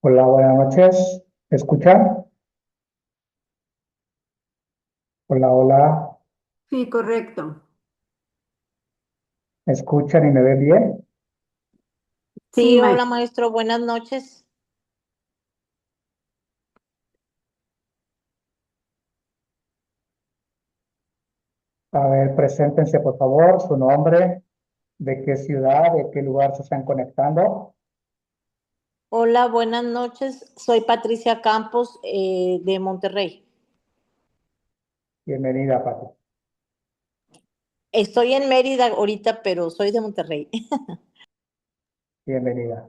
Hola, buenas noches. ¿Me escuchan? Hola, hola. Sí, correcto. ¿Me escuchan y me ven bien? Sí, Sí, hola maestro. maestro, buenas noches. A ver, preséntense por favor, su nombre, de qué ciudad, de qué lugar se están conectando. Hola, buenas noches. Soy Patricia Campos de Monterrey. Bienvenida, Pati. Estoy en Mérida ahorita, pero soy de Monterrey. Bienvenida.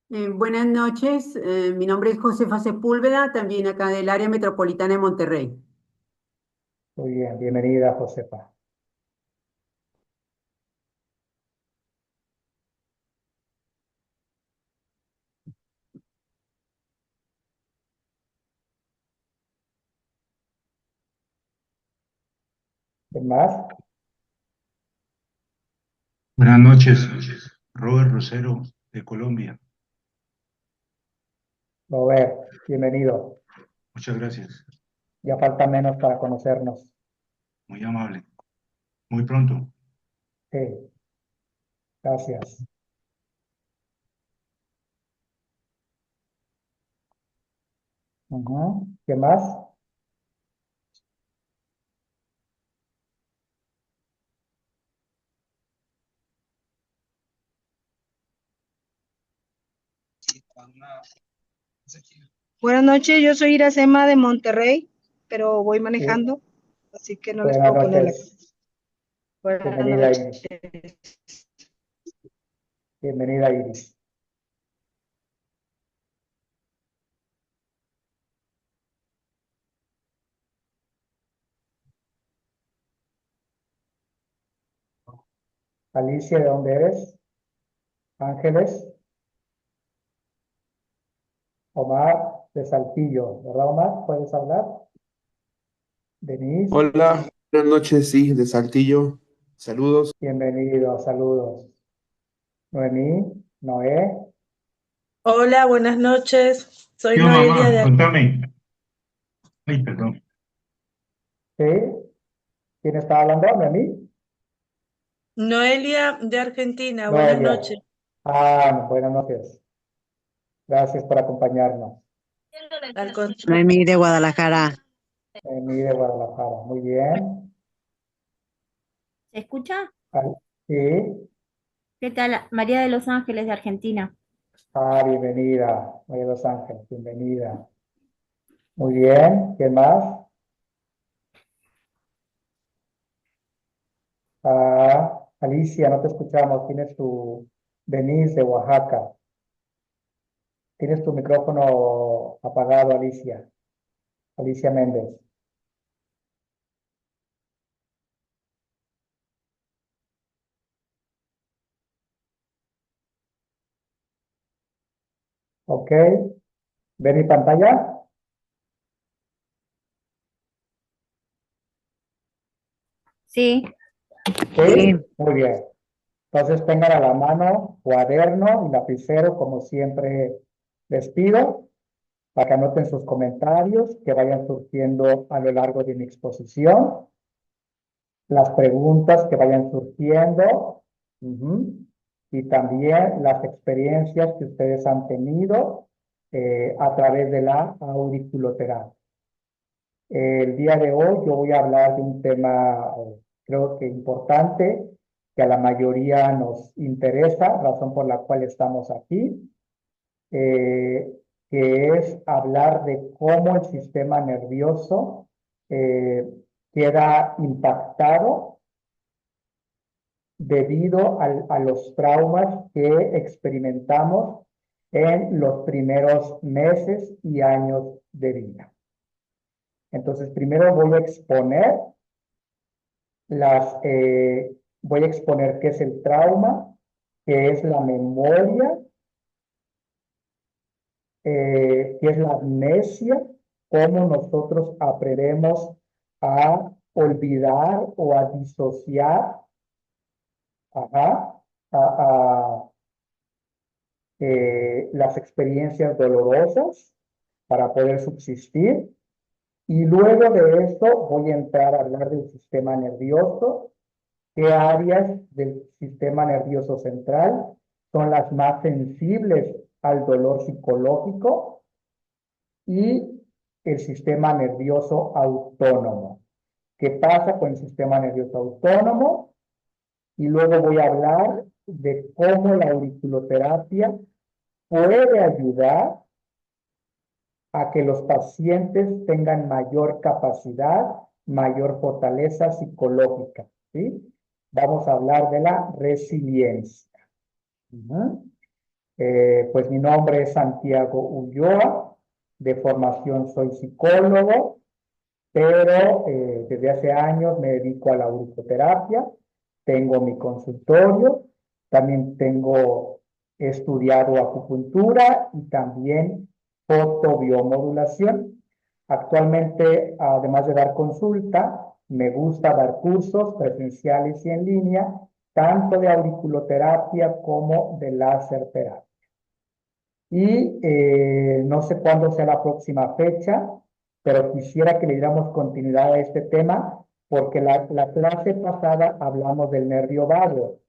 Buenas noches. Mi nombre es Josefa Sepúlveda, también acá del área metropolitana de Monterrey. Muy bien, bienvenida, Josefa. ¿Quién más? Buenas noches, Robert Rosero de Colombia. Robert, bienvenido. Muchas gracias, Ya falta menos para conocernos. muy amable. Muy pronto. Sí, gracias. Ujú. ¿Quién más? Buenas noches, yo soy Iracema de Monterrey, pero voy Bu- manejando, así que no les Buenas puedo poner la cara. noches. Buenas Bienvenida, noches. Iris. Bienvenida, Iris. Alicia, ¿de dónde eres? Ángeles. Omar de Saltillo, ¿verdad, Omar? ¿Puedes hablar? Denise, Hola, buenas noches, sí, de Saltillo. Saludos. bienvenido, saludos. Noemí, Noé, Hola, buenas noches. Soy Yo, Noelia mamá, de, contame. Ay, perdón. ¿sí? ¿Quién está hablando? ¿Noemí? Noelia de Argentina. Buenas Noelia. noches. Buenas noches. Gracias por acompañarnos. Al contrario. Noemí de Guadalajara. Noemí de Guadalajara, muy bien. ¿Se escucha? Al- Sí, ¿Qué tal? María de Los Ángeles, de Argentina. bienvenida. María de Los Ángeles, bienvenida. Muy bien, ¿quién más? Alicia, no te escuchamos. Tienes tu Denise de Oaxaca. Tienes tu micrófono apagado, Alicia. Alicia Méndez. Ok. ¿Ven mi pantalla? Sí, Sí. Sí, Muy bien. Entonces tengan a la mano cuaderno y lapicero, como siempre les pido, para que anoten sus comentarios que vayan surgiendo a lo largo de mi exposición, las preguntas que vayan surgiendo, ujú, y también las experiencias que ustedes han tenido a través de la auriculoterapia. El día de hoy yo voy a hablar de un tema, creo que importante, que a la mayoría nos interesa, razón por la cual estamos aquí, eh, que es hablar de cómo el sistema nervioso eh, queda impactado debido a los traumas que experimentamos en los primeros meses y años de vida. Entonces, primero las, voy a exponer qué es el trauma, qué es la memoria, qué es la amnesia, cómo nosotros aprendemos a olvidar o a disociar, ajá, a, las experiencias dolorosas para poder subsistir. Y luego de esto voy a entrar a hablar del sistema nervioso, qué áreas del sistema nervioso central son las más sensibles al dolor psicológico y el sistema nervioso autónomo. ¿Qué pasa con el sistema nervioso autónomo? Y luego voy a hablar de cómo la auriculoterapia puede ayudar a que los pacientes tengan mayor capacidad, mayor fortaleza psicológica, ¿sí? Vamos a hablar de la resiliencia. Pues mi nombre es Santiago Ulloa, de formación soy psicólogo, pero desde hace años me dedico a la auriculoterapia, tengo mi consultorio, también he estudiado acupuntura y también fotobiomodulación. Actualmente, además de dar consulta, me gusta dar cursos presenciales y en línea, tanto de auriculoterapia como de láser terapia. Y no sé cuándo sea la próxima fecha, pero quisiera que le diéramos continuidad a este tema, porque la clase pasada hablamos del nervio vago.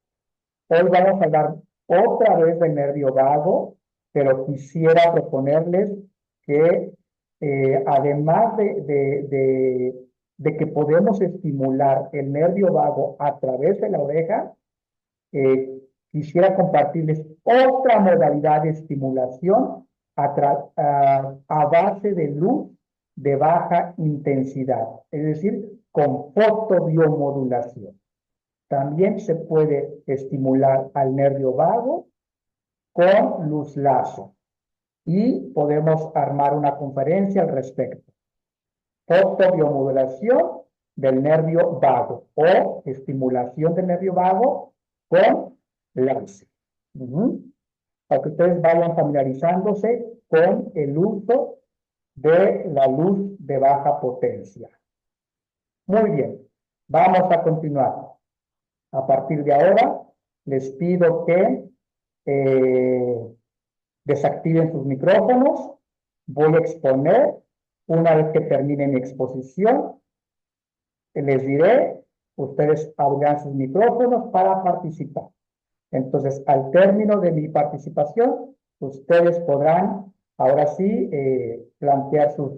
Hoy vamos a hablar otra vez del nervio vago, pero quisiera proponerles que además de que podemos estimular el nervio vago a través de la oreja, quisiera compartirles otra modalidad de estimulación a base de luz de baja intensidad, es decir, con fotobiomodulación. También se puede estimular al nervio vago con luz láser y podemos armar una conferencia al respecto. Fotobiomodulación del nervio vago o estimulación del nervio vago con láser. Para que ustedes vayan familiarizándose con el uso de la luz de baja potencia. Muy bien, vamos a continuar. A partir de ahora, les pido que desactiven sus micrófonos. Voy a exponer. Una vez que termine mi exposición, les diré, ustedes abrirán sus micrófonos para participar. Entonces, al término de mi participación, ustedes podrán, ahora sí, plantear sus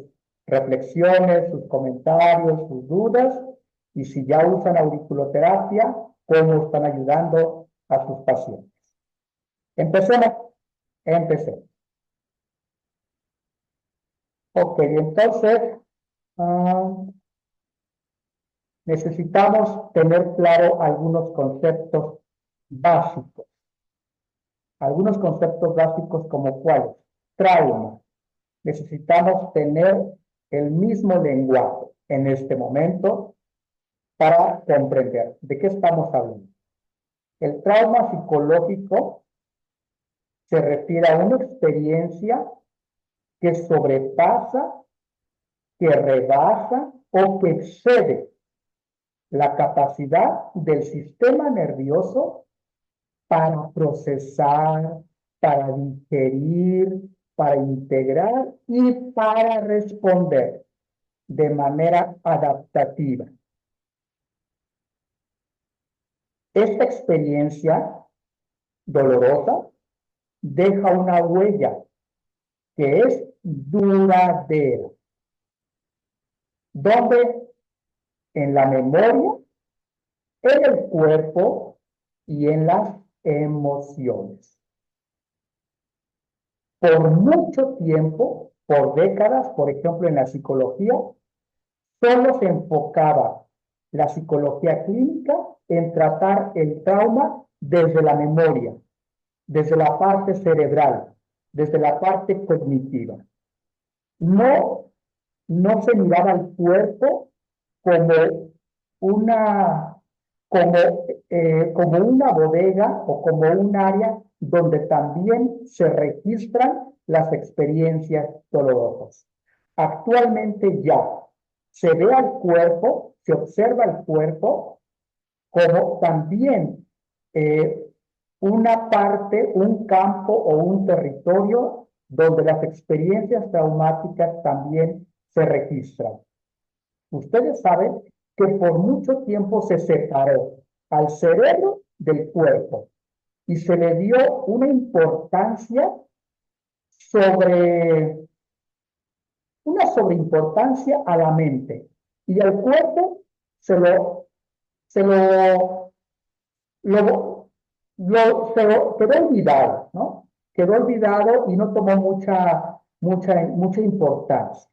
reflexiones, sus comentarios, sus dudas, y si ya usan auriculoterapia, cómo están ayudando a sus pacientes. Empecemos. Ok, entonces, necesitamos tener claro algunos conceptos básicos. Algunos conceptos básicos como cuáles. Trauma. Necesitamos tener el mismo lenguaje en este momento para comprender de qué estamos hablando. El trauma psicológico se refiere a una experiencia que sobrepasa, que rebasa o que excede la capacidad del sistema nervioso para procesar, para digerir, para integrar y para responder de manera adaptativa. Esta experiencia dolorosa deja una huella que es duradera, donde en la memoria, en el cuerpo y en las emociones. Por mucho tiempo, por décadas, por ejemplo en la psicología, solo se enfocaba la psicología clínica en tratar el trauma desde la memoria, desde la parte cerebral, desde la parte cognitiva. No se miraba al cuerpo como una bodega o como un área donde también se registran las experiencias dolorosas. Actualmente ya se ve al cuerpo, se observa al cuerpo como también una parte, un campo o un territorio donde las experiencias traumáticas también se registran. Ustedes saben que por mucho tiempo se separó al cerebro del cuerpo y se le dio una importancia una sobreimportancia a la mente, y al cuerpo se quedó olvidado, ¿no? Quedó olvidado y no tomó mucha importancia.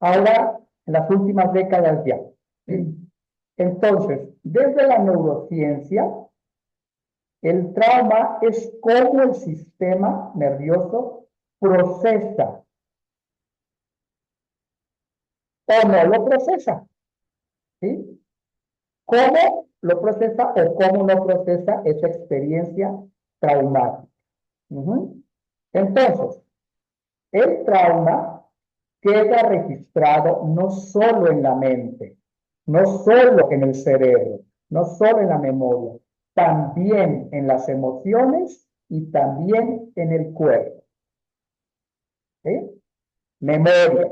Ahora, en las últimas décadas ya. Entonces, desde la neurociencia, el trauma es cómo el sistema nervioso procesa o no lo procesa, ¿sí? ¿Cómo lo procesa o cómo no procesa esa experiencia traumática? Entonces, el trauma queda registrado no solo en la mente, no solo en el cerebro, no solo en la memoria, también en las emociones y también en el cuerpo. ¿Sí? Memoria.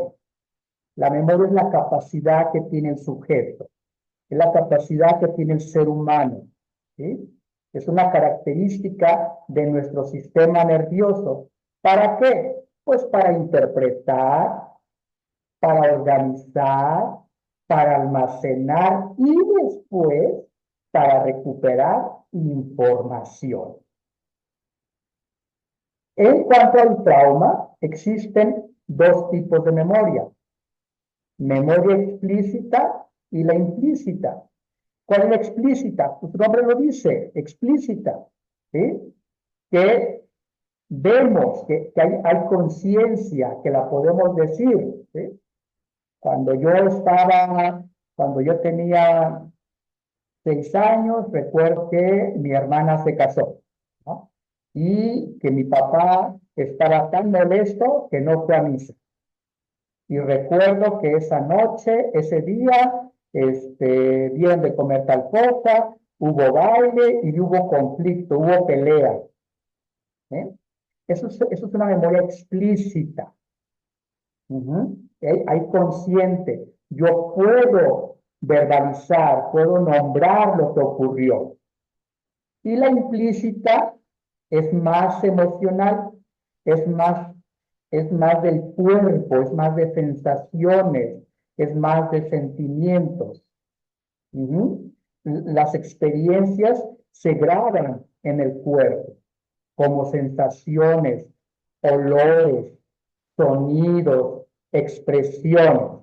La memoria es la capacidad que tiene el sujeto, es la capacidad que tiene el ser humano, ¿sí? Es una característica de nuestro sistema nervioso. ¿Para qué? Pues para interpretar, para organizar, para almacenar y después para recuperar información. En cuanto al trauma, existen dos tipos de memoria: memoria explícita y la implícita. ¿Cuál es la explícita? Pues su nombre lo dice, explícita, ¿sí? Que vemos, que hay conciencia, que la podemos decir, ¿sí? Cuando yo tenía 6 años, recuerdo que mi hermana se casó, ¿no? Y que mi papá estaba tan molesto que no fue a misa. Y recuerdo que esa noche, ese día, dieron de comer tal cosa, hubo baile y hubo conflicto, hubo pelea. ¿Eh? Eso es una memoria explícita. Hay consciente. Yo puedo verbalizar, puedo nombrar lo que ocurrió. Y la implícita es más emocional, es más del cuerpo, es más de sensaciones, es más de sentimientos. Las experiencias se graban en el cuerpo como sensaciones, olores, sonidos, expresiones.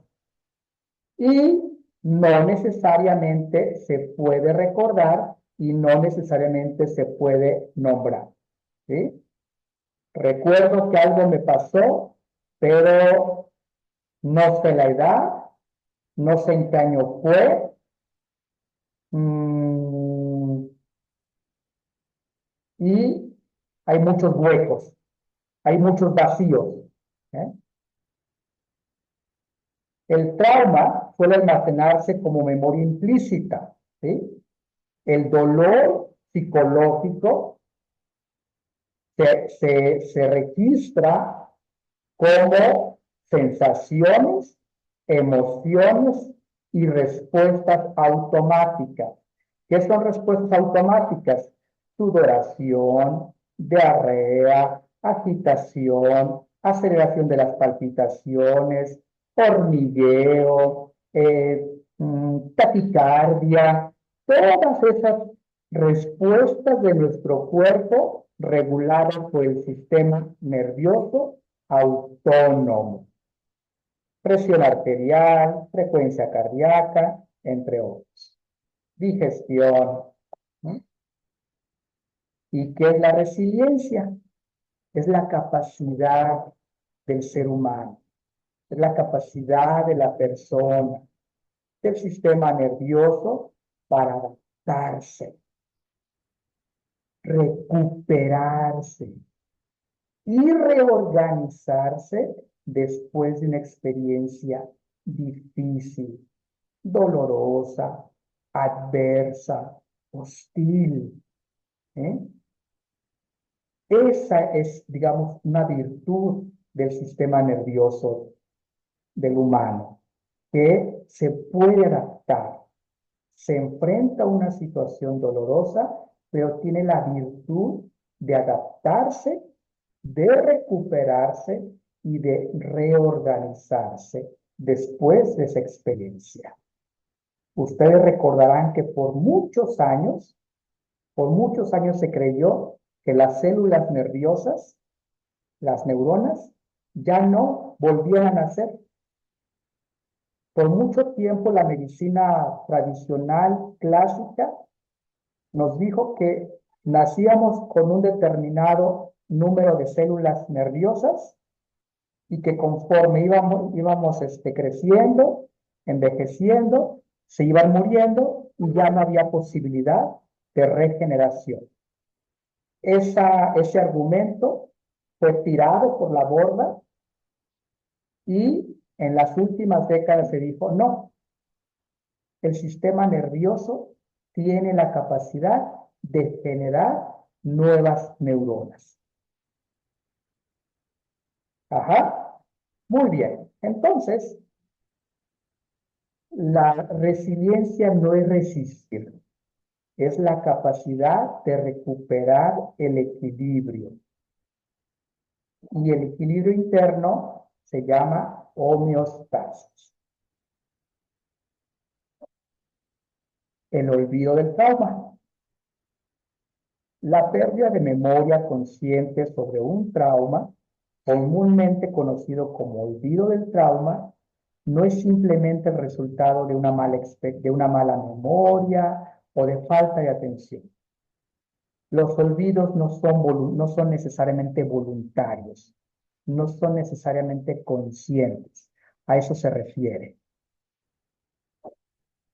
Y no necesariamente se puede recordar y no necesariamente se puede nombrar, ¿sí? Recuerdo que algo me pasó, pero no sé la edad, no sé en qué año fue, y hay muchos huecos, hay muchos vacíos, ¿eh? El trauma suele almacenarse como memoria implícita, ¿sí? El dolor psicológico se registra como sensaciones, emociones y respuestas automáticas. ¿Qué son respuestas automáticas? Sudoración, diarrea, agitación, aceleración de las palpitaciones, hormigueo, taquicardia, todas esas respuestas de nuestro cuerpo reguladas por el sistema nervioso autónomo. Presión arterial, frecuencia cardíaca, entre otros. Digestión. ¿Y qué es la resiliencia? Es la capacidad del ser humano, es la capacidad de la persona, del sistema nervioso para adaptarse, recuperarse y reorganizarse después de una experiencia difícil, dolorosa, adversa, hostil. ¿eh? Esa es, digamos, una virtud del sistema nervioso del humano, que se puede adaptar, se enfrenta a una situación dolorosa, pero tiene la virtud de adaptarse, de recuperarse y de reorganizarse después de esa experiencia. Ustedes recordarán que por muchos años se creyó que las células nerviosas, las neuronas, ya no volvían a nacer. Por mucho tiempo la medicina tradicional, clásica, nos dijo que nacíamos con un determinado número de células nerviosas y que conforme íbamos creciendo, envejeciendo, se iban muriendo y ya no había posibilidad de regeneración. Ese argumento fue tirado por la borda y en las últimas décadas se dijo, no, el sistema nervioso tiene la capacidad de generar nuevas neuronas. Ajá, muy bien. Entonces, la resiliencia no es resistir, es la capacidad de recuperar el equilibrio. Y el equilibrio interno se llama homeostasis. El olvido del trauma. La pérdida de memoria consciente sobre un trauma, comúnmente conocido como olvido del trauma, no es simplemente el resultado de una mala memoria o de falta de atención. Los olvidos no son necesariamente voluntarios, no son necesariamente conscientes. A eso se refiere.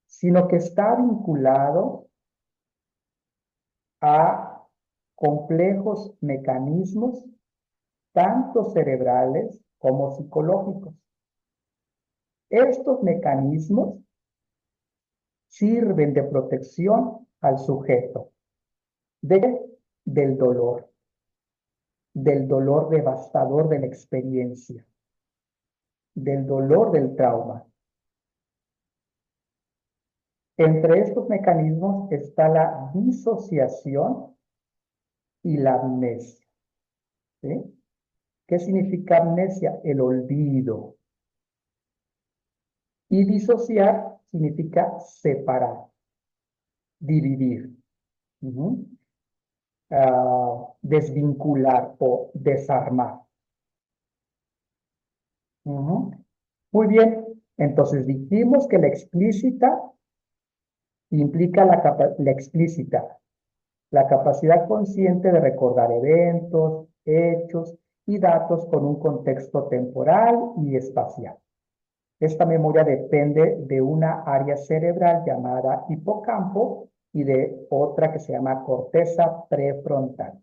Sino que está vinculado a complejos mecanismos, tanto cerebrales como psicológicos. Estos mecanismos sirven de protección al sujeto del dolor devastador de la experiencia, del dolor del trauma. Entre estos mecanismos está la disociación y la amnesia. ¿Sí? ¿Qué significa amnesia? El olvido. Y disociar significa separar, dividir, desvincular o desarmar. Muy bien, entonces dijimos que la explícita implica la capacidad consciente de recordar eventos, hechos y datos con un contexto temporal y espacial. Esta memoria depende de una área cerebral llamada hipocampo y de otra que se llama corteza prefrontal.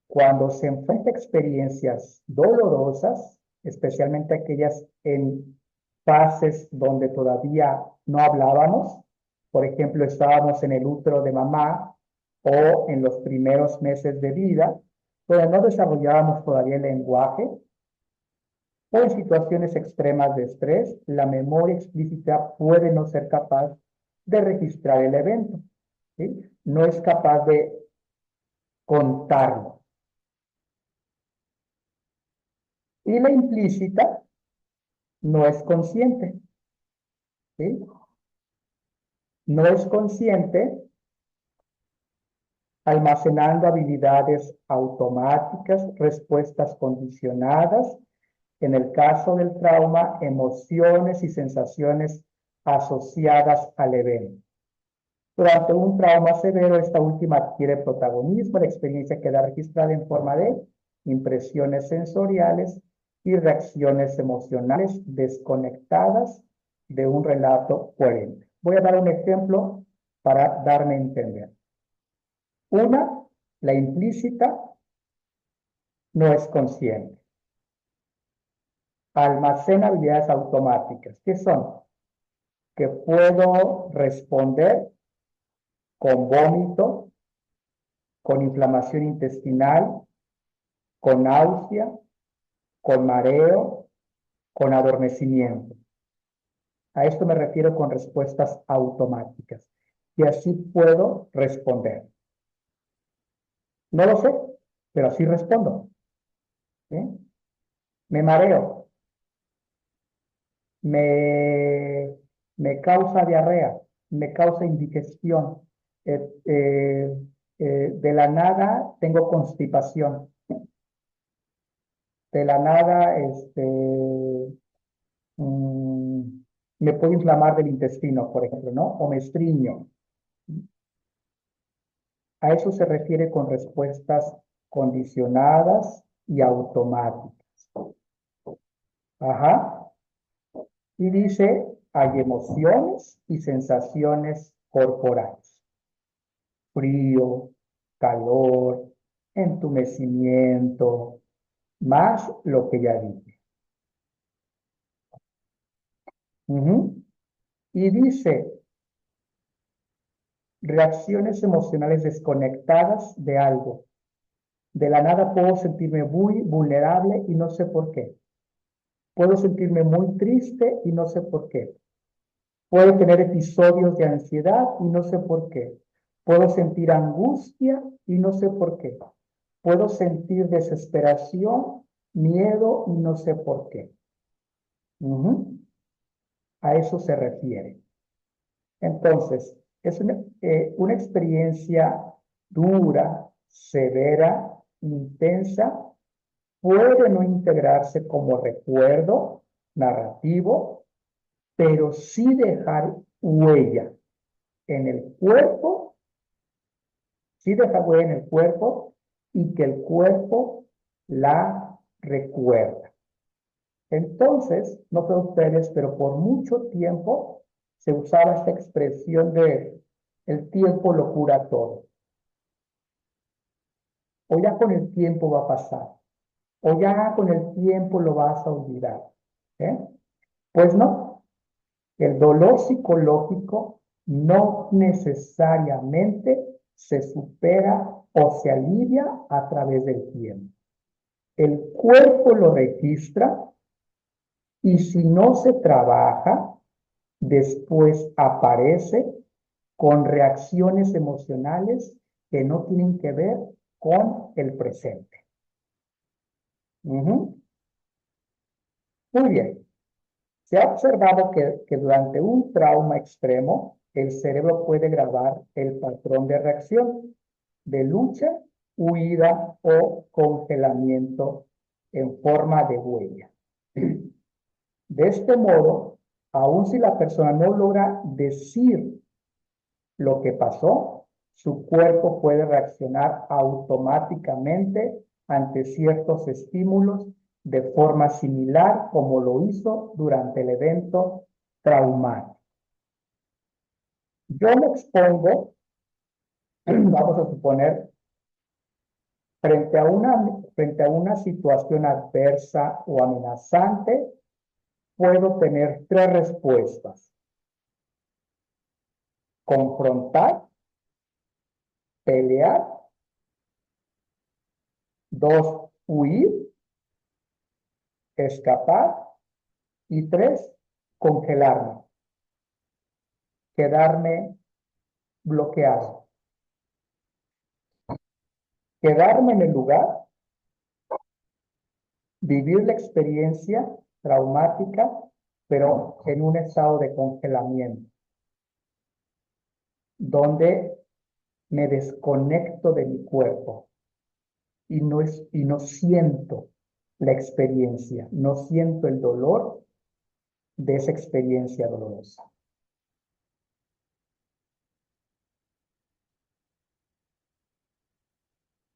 Cuando se enfrenta a experiencias dolorosas, especialmente aquellas en fases donde todavía no hablábamos, por ejemplo, estábamos en el útero de mamá o en los primeros meses de vida, donde no desarrollábamos todavía el lenguaje, o en situaciones extremas de estrés, la memoria explícita puede no ser capaz de registrar el evento, ¿sí? No es capaz de contarlo. Y la implícita no es consciente, ¿sí? No es consciente almacenando habilidades automáticas, respuestas condicionadas, en el caso del trauma, emociones y sensaciones asociadas al evento. Durante un trauma severo, esta última adquiere protagonismo, la experiencia queda registrada en forma de impresiones sensoriales y reacciones emocionales desconectadas de un relato coherente. Voy a dar un ejemplo para darme a entender. Una, la implícita no es consciente. Almacena habilidades automáticas. ¿Qué son? Que puedo responder con vómito, con inflamación intestinal, con náusea, con mareo, con adormecimiento. A esto me refiero con respuestas automáticas. Y así puedo responder. No lo sé, pero así respondo. ¿Sí? Me mareo. Me causa diarrea. Me causa indigestión. De la nada tengo constipación. De la nada, me puedo inflamar del intestino, por ejemplo, ¿no? O me estriño. A eso se refiere con respuestas condicionadas y automáticas. Ajá. Y dice, hay emociones y sensaciones corporales. Frío, calor, entumecimiento, más lo que ya dije. Y dice, reacciones emocionales desconectadas de algo. De la nada puedo sentirme muy vulnerable y no sé por qué. Puedo sentirme muy triste y no sé por qué. Puedo tener episodios de ansiedad y no sé por qué. Puedo sentir angustia y no sé por qué. Puedo sentir desesperación, miedo y no sé por qué. A eso se refiere. Entonces, es una experiencia dura, severa, intensa, puede no integrarse como recuerdo narrativo, pero sí dejar huella en el cuerpo, sí dejar huella en el cuerpo y que el cuerpo la recuerda. Entonces, no sé ustedes, pero por mucho tiempo se usaba esta expresión de el tiempo lo cura todo. O ya con el tiempo va a pasar. O ya con el tiempo lo vas a olvidar. Pues no. El dolor psicológico no necesariamente se supera o se alivia a través del tiempo. El cuerpo lo registra y si no se trabaja, después aparece con reacciones emocionales que no tienen que ver con el presente. Muy bien. Se ha observado que durante un trauma extremo, el cerebro puede grabar el patrón de reacción de lucha, huida o congelamiento en forma de huella. De este modo, aun si la persona no logra decir lo que pasó, su cuerpo puede reaccionar automáticamente ante ciertos estímulos de forma similar como lo hizo durante el evento traumático. Yo me expongo, vamos a suponer, frente a una situación adversa o amenazante, puedo tener tres respuestas. Confrontar, pelear, dos, huir, escapar, y tres, congelarme, quedarme bloqueado. Quedarme en el lugar, vivir la experiencia traumática, pero en un estado de congelamiento, donde me desconecto de mi cuerpo y no siento la experiencia, no siento el dolor de esa experiencia dolorosa.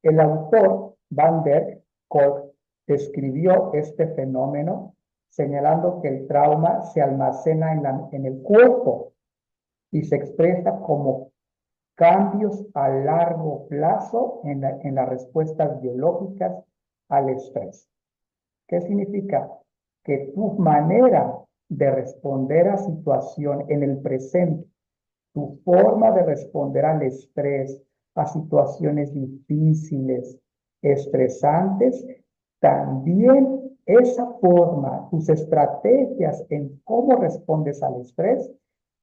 El autor Van der Kolk describió este fenómeno señalando que el trauma se almacena en el cuerpo y se expresa como cambios a largo plazo en las respuestas biológicas al estrés. ¿Qué significa? Que tu manera de responder a situación en el presente, tu forma de responder al estrés, a situaciones difíciles, estresantes, también esa forma, tus estrategias en cómo respondes al estrés,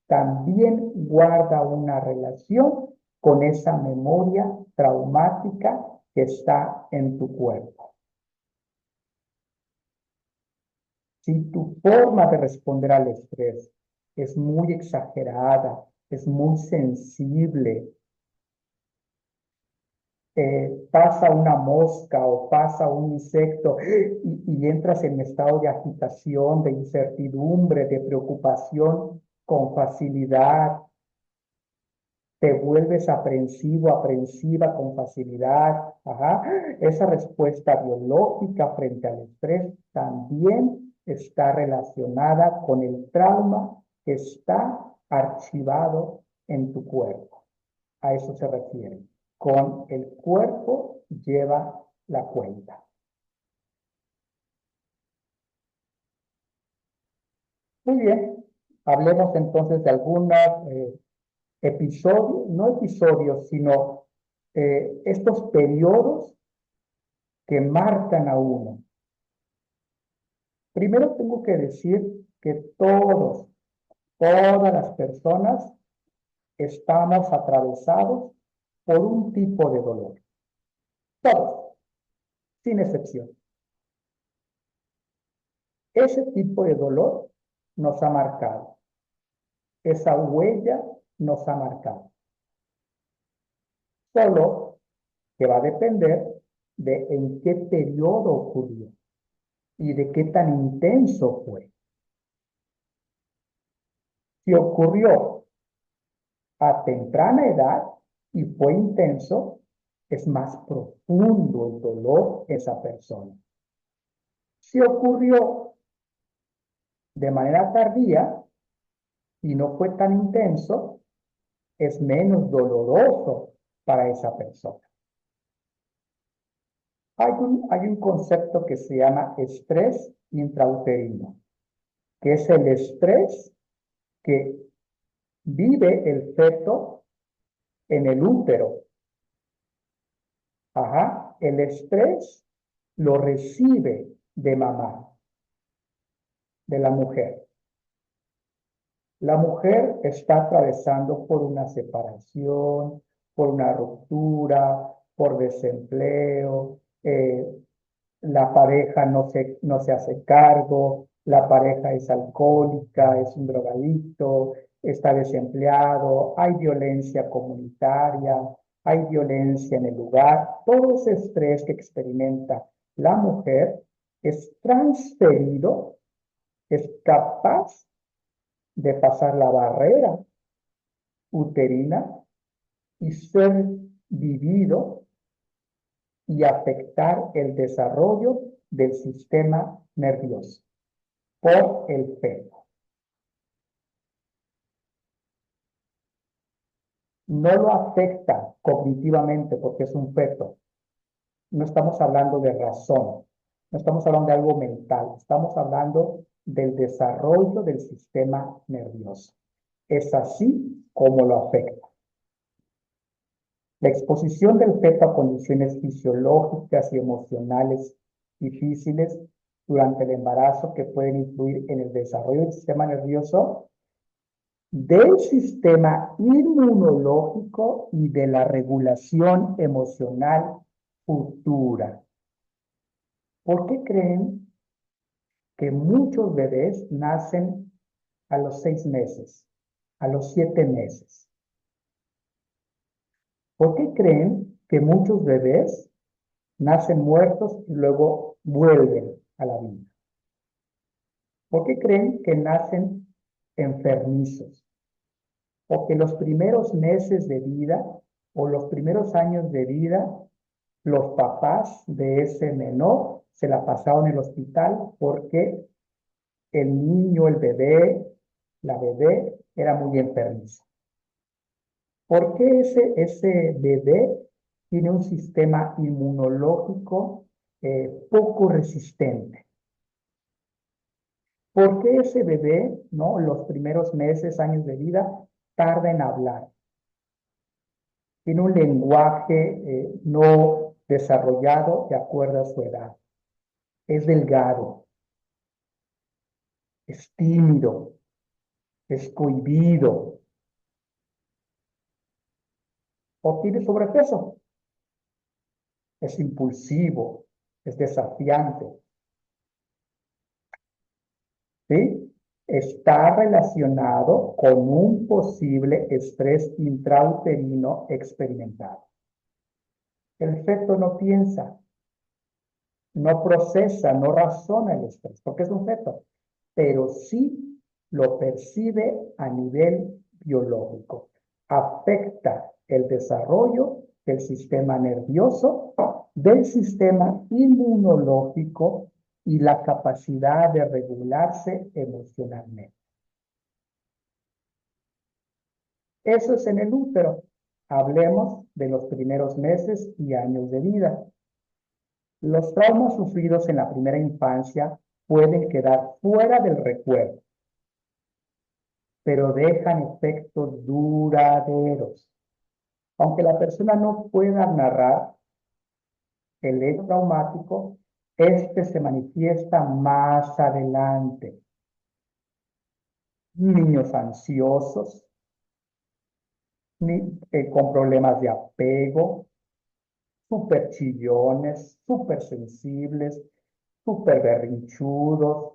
también guarda una relación con esa memoria traumática que está en tu cuerpo. Si tu forma de responder al estrés es muy exagerada, es muy sensible, pasa una mosca o pasa un insecto y entras en estado de agitación, de incertidumbre, de preocupación con facilidad, te vuelves aprensivo, aprensiva con facilidad. Esa respuesta biológica frente al estrés también está relacionada con el trauma que está archivado en tu cuerpo. A eso se refiere. Con el cuerpo lleva la cuenta. Muy bien. Hablemos entonces de algunos episodios, no episodios, sino estos periodos que marcan a uno. Primero tengo que decir que todas las personas estamos atravesados por un tipo de dolor. Todos, sin excepción. Ese tipo de dolor nos ha marcado. Esa huella nos ha marcado. Solo que va a depender de en qué periodo ocurrió y de qué tan intenso fue. Si ocurrió a temprana edad y fue intenso, es más profundo el dolor de esa persona. Si ocurrió de manera tardía y no fue tan intenso, es menos doloroso para esa persona. Hay un concepto que se llama estrés intrauterino, que es el estrés que vive el feto en el útero. El estrés lo recibe de mamá, de la mujer. La mujer está atravesando por una separación, por una ruptura, por desempleo, la pareja no se hace cargo, la pareja es alcohólica, es un drogadicto, está desempleado, hay violencia comunitaria, hay violencia en el lugar. Todo ese estrés que experimenta la mujer es transferido, es capaz de pasar la barrera uterina y ser vivido y afectar el desarrollo del sistema nervioso por el feto. No lo afecta cognitivamente porque es un feto. No estamos hablando de razón, no estamos hablando de algo mental, estamos hablando del desarrollo del sistema nervioso. Es así como lo afecta. La exposición del feto a condiciones fisiológicas y emocionales difíciles durante el embarazo que pueden influir en el desarrollo del sistema nervioso, del sistema inmunológico y de la regulación emocional futura. ¿Por qué creen que muchos bebés nacen a los 6 meses, a los 7 meses? ¿Por qué creen que muchos bebés nacen muertos y luego vuelven a la vida? ¿Por qué creen que nacen enfermizos? O que los primeros meses de vida o los primeros años de vida, los papás de ese menor se la pasaron en el hospital porque el niño, el bebé, la bebé era muy enfermiza. ¿Por qué ese bebé tiene un sistema inmunológico poco resistente? ¿Por qué ese bebé, los primeros meses, años de vida, tarda en hablar? Tiene un lenguaje no desarrollado de acuerdo a su edad. Es delgado, es tímido, es cohibido o tiene sobrepeso. Es impulsivo, es desafiante. ¿Sí? Está relacionado con un posible estrés intrauterino experimentado. El feto no piensa, no procesa, no razona el estrés, porque es un feto, pero sí lo percibe a nivel biológico. Afecta el desarrollo del sistema nervioso, del sistema inmunológico y la capacidad de regularse emocionalmente. Eso es en el útero. Hablemos de los primeros meses y años de vida. Los traumas sufridos en la primera infancia pueden quedar fuera del recuerdo, pero dejan efectos duraderos. Aunque la persona no pueda narrar el hecho traumático, este se manifiesta más adelante. Niños ansiosos, con problemas de apego, súper chillones, súper sensibles, súper berrinchudos,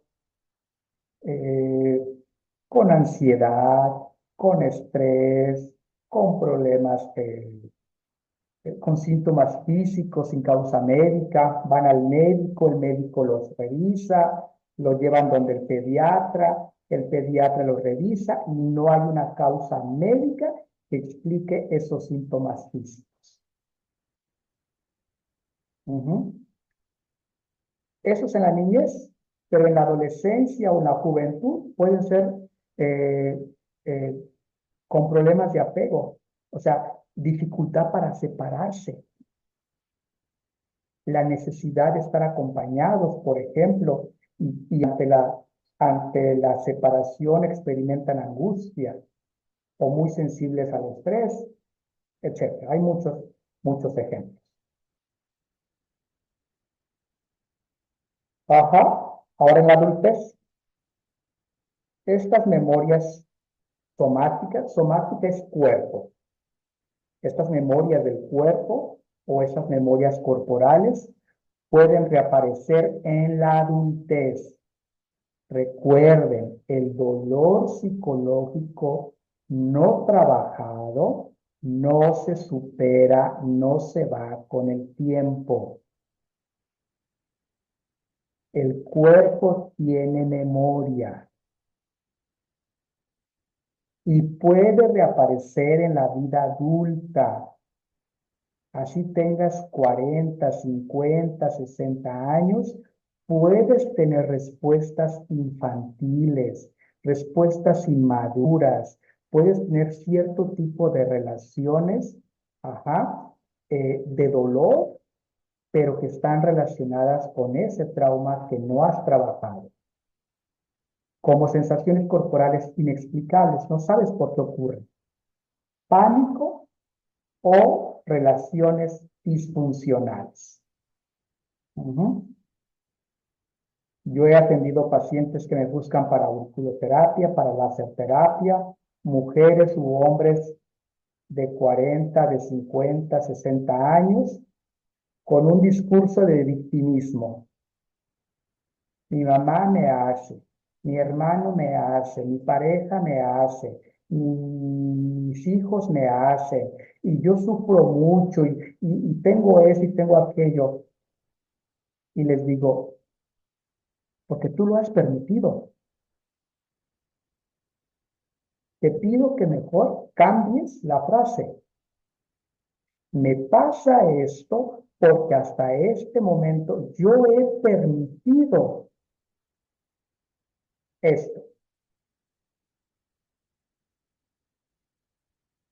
con ansiedad, con estrés, con problemas, con síntomas físicos sin causa médica, van al médico, el médico los revisa, los llevan donde el pediatra los revisa y no hay una causa médica que explique esos síntomas físicos. Eso es en la niñez, pero en la adolescencia o en la juventud pueden ser eh, eh, con problemas de apego, o sea, dificultad para separarse, la necesidad de estar acompañados, por ejemplo, y ante la separación experimentan angustia o muy sensibles al estrés, etc. Hay muchos ejemplos. Ajá, ahora en la adultez, estas memorias somática es cuerpo. Estas memorias del cuerpo o esas memorias corporales pueden reaparecer en la adultez. Recuerden, el dolor psicológico no trabajado no se supera, no se va con el tiempo. El cuerpo tiene memoria y puede reaparecer en la vida adulta. Así tengas 40, 50, 60 años, puedes tener respuestas infantiles, respuestas inmaduras, puedes tener cierto tipo de relaciones, de dolor, pero que están relacionadas con ese trauma que no has trabajado. Como sensaciones corporales inexplicables, no sabes por qué ocurren. Pánico o relaciones disfuncionales. Yo he atendido pacientes que me buscan para auriculoterapia, para laserterapia, mujeres u hombres de 40, de 50, 60 años, con un discurso de victimismo. Mi mamá me hace, mi hermano me hace, mi pareja me hace, mis hijos me hacen, y yo sufro mucho, y tengo eso y tengo aquello. Y les digo, porque tú lo has permitido. Te pido que mejor cambies la frase. Me pasa esto porque hasta este momento yo he permitido esto.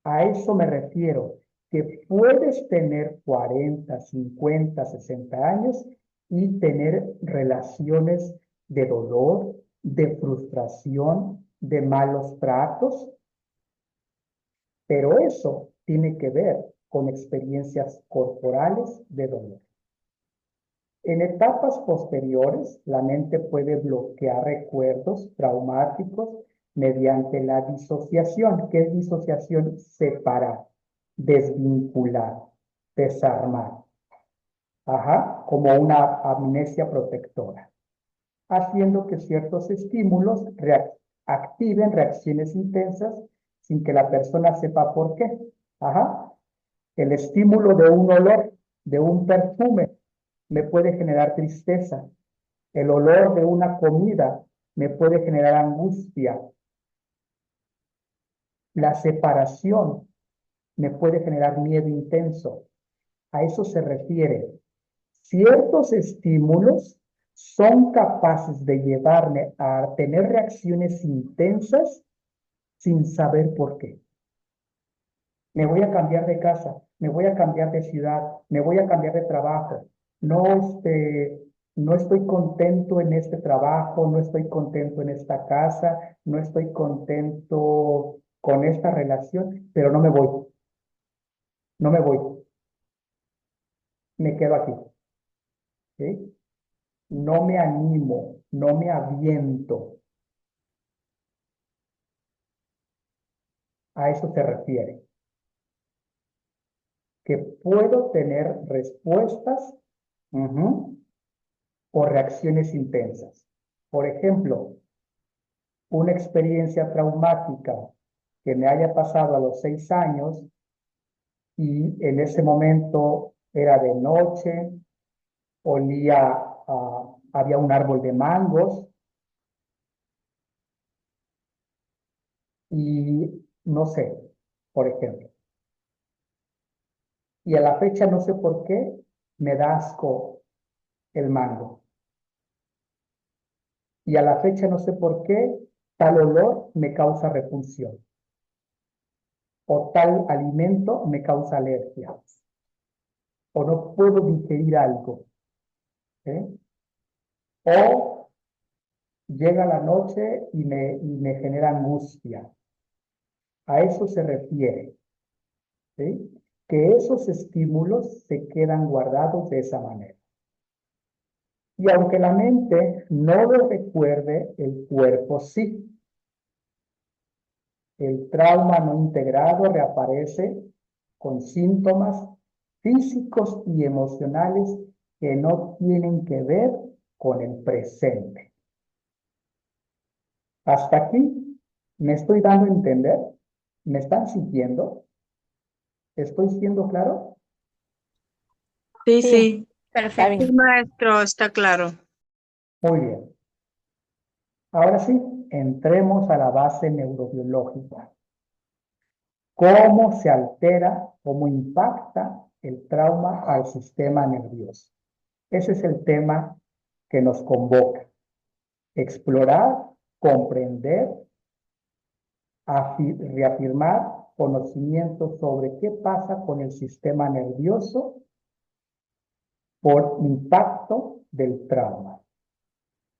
A eso me refiero, que puedes tener 40, 50, 60 años y tener relaciones de dolor, de frustración, de malos tratos, pero eso tiene que ver con experiencias corporales de dolor. En etapas posteriores, la mente puede bloquear recuerdos traumáticos mediante la disociación. ¿Qué es disociación? Separar, desvincular, desarmar. Como una amnesia protectora, haciendo que ciertos estímulos activen reacciones intensas sin que la persona sepa por qué. El estímulo de un olor, de un perfume, me puede generar tristeza. El olor de una comida me puede generar angustia. La separación me puede generar miedo intenso. A eso se refiere. Ciertos estímulos son capaces de llevarme a tener reacciones intensas sin saber por qué. Me voy a cambiar de casa, me voy a cambiar de ciudad, me voy a cambiar de trabajo. No estoy contento en este trabajo, no estoy contento en esta casa, no estoy contento con esta relación, pero no me voy. No me voy. Me quedo aquí. ¿Sí? No me animo, no me aviento. A eso se refiere. Que puedo tener respuestas o reacciones intensas. Por ejemplo, una experiencia traumática que me haya pasado a los 6 años y en ese momento era de noche, había un árbol de mangos y no sé, por ejemplo. Y a la fecha no sé por qué me da asco el mango. Y a la fecha no sé por qué tal olor me causa repulsión. O tal alimento me causa alergia. O no puedo digerir algo. O llega la noche y me genera angustia. A eso se refiere. ¿Sí? Que esos estímulos se quedan guardados de esa manera. Y aunque la mente no lo recuerde, el cuerpo sí. El trauma no integrado reaparece con síntomas físicos y emocionales que no tienen que ver con el presente. Hasta aquí, ¿me estoy dando a entender? ¿Me están siguiendo? ¿Estoy siendo claro? Sí, Sí, sí. está Perfecto. bien. Maestro, está claro. Muy bien. Ahora sí, entremos a la base neurobiológica. ¿Cómo se altera, cómo impacta el trauma al sistema nervioso? Ese es el tema que nos convoca. Explorar, comprender, reafirmar conocimiento sobre qué pasa con el sistema nervioso por impacto del trauma.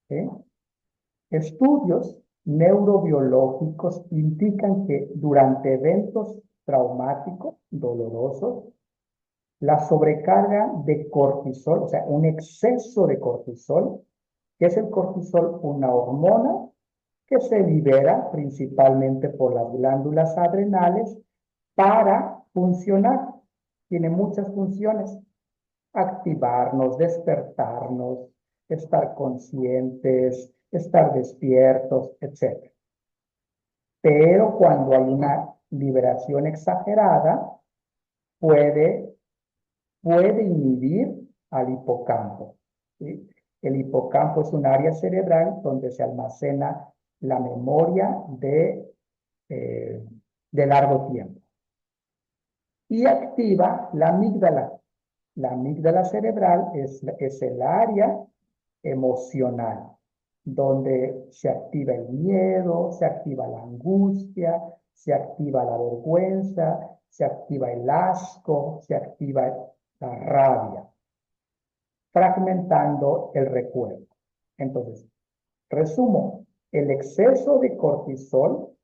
¿Sí? Estudios neurobiológicos indican que durante eventos traumáticos, dolorosos, la sobrecarga de cortisol, o sea, un exceso de cortisol, ¿qué es el cortisol? Una hormona que se libera principalmente por las glándulas adrenales para funcionar. Tiene muchas funciones. Activarnos, despertarnos, estar conscientes, estar despiertos, etc. Pero cuando hay una liberación exagerada, puede inhibir al hipocampo. ¿Sí? El hipocampo es un área cerebral donde se almacena la memoria de largo tiempo. Y activa la amígdala. La amígdala cerebral es el área emocional, donde se activa el miedo, se activa la angustia, se activa la vergüenza, se activa el asco, se activa la rabia, fragmentando el recuerdo. Entonces, resumo, el exceso de cortisol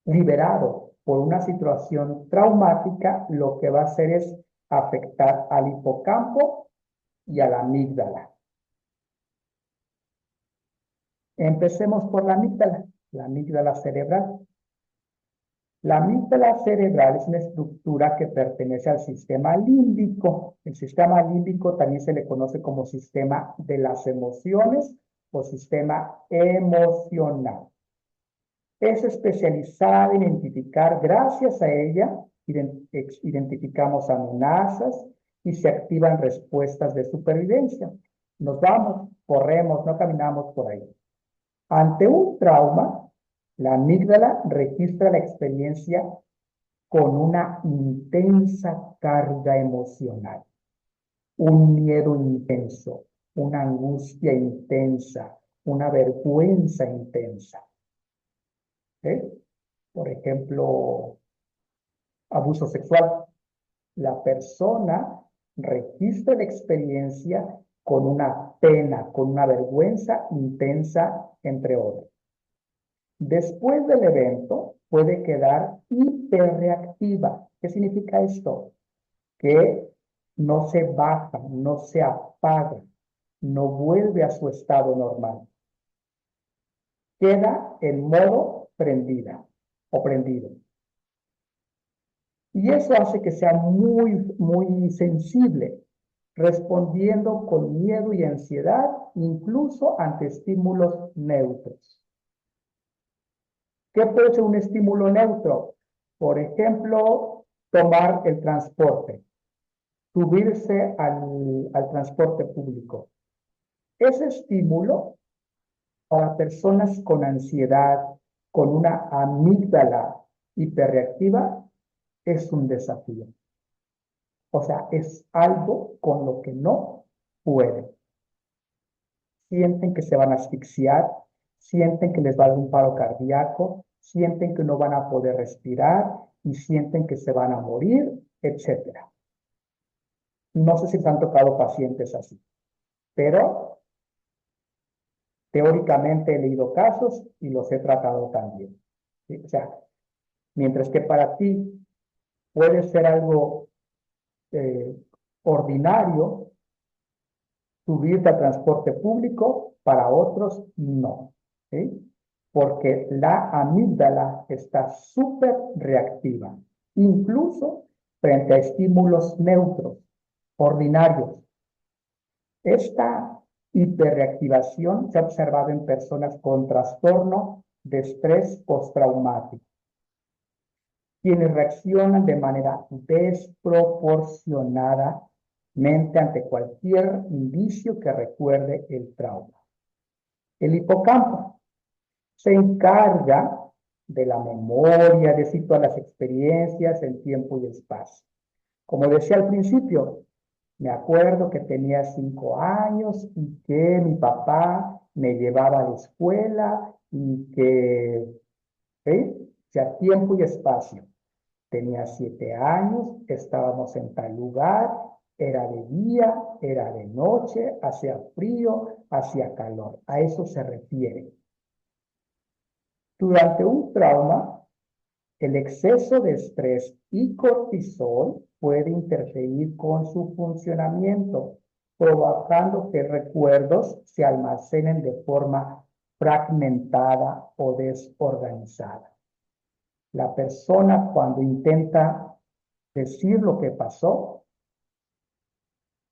liberado por una situación traumática, lo que va a hacer es afectar al hipocampo y a la amígdala. Empecemos por la amígdala cerebral. La amígdala cerebral es una estructura que pertenece al sistema límbico. El sistema límbico también se le conoce como sistema de las emociones o sistema emocional. Es especializada en identificar, gracias a ella, identificamos amenazas y se activan respuestas de supervivencia. Nos vamos, corremos, no caminamos por ahí. Ante un trauma, la amígdala registra la experiencia con una intensa carga emocional, un miedo intenso, una angustia intensa, una vergüenza intensa. Por ejemplo, abuso sexual. La persona registra la experiencia con una pena, con una vergüenza intensa, entre otros. Después del evento puede quedar hiperreactiva. ¿Qué significa esto? Que no se baja, no se apaga, no vuelve a su estado normal. Queda en modo prendida o prendido. Y eso hace que sea muy sensible, respondiendo con miedo y ansiedad, incluso ante estímulos neutros. ¿Qué puede ser un estímulo neutro? Por ejemplo, tomar el transporte, subirse al transporte público. Ese estímulo para personas con ansiedad, con una amígdala hiperreactiva, es un desafío. O sea, es algo con lo que no pueden. Sienten que se van a asfixiar, sienten que les va a dar un paro cardíaco, sienten que no van a poder respirar y sienten que se van a morir, etc. No sé si les han tocado pacientes así, pero teóricamente he leído casos y los he tratado también. ¿Sí? O sea, mientras que para ti puede ser algo ordinario subirte al transporte público, para otros no. ¿Sí? Porque la amígdala está súper reactiva, incluso frente a estímulos neutros, ordinarios. Esta hiperreactivación se ha observado en personas con trastorno de estrés postraumático, quienes reaccionan de manera desproporcionadamente ante cualquier indicio que recuerde el trauma. El hipocampo se encarga de la memoria, de situar las experiencias en tiempo y espacio. Como decía al principio, me acuerdo que tenía 5 años y que mi papá me llevaba a la escuela y que, o sea, tiempo y espacio. Tenía 7 años, estábamos en tal lugar, era de día, era de noche, hacía frío, hacía calor. A eso se refiere. Durante un trauma, el exceso de estrés y cortisol puede interferir con su funcionamiento, provocando que recuerdos se almacenen de forma fragmentada o desorganizada. La persona, cuando intenta decir lo que pasó,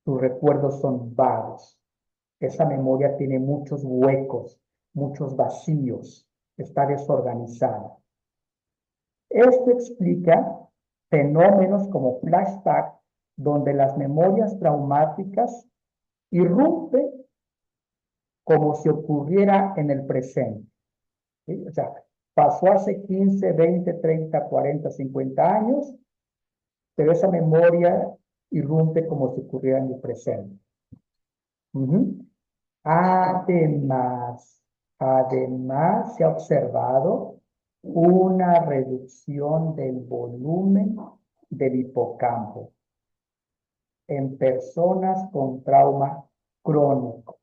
sus recuerdos son vagos. Esa memoria tiene muchos huecos, muchos vacíos, está desorganizada. Esto explica fenómenos como flashback, donde las memorias traumáticas irrumpen como si ocurriera en el presente. ¿Sí? O sea, pasó hace 15, 20, 30, 40, 50 años, pero esa memoria irrumpe como si ocurriera en el presente. Además, se ha observado una reducción del volumen del hipocampo en personas con trauma crónico.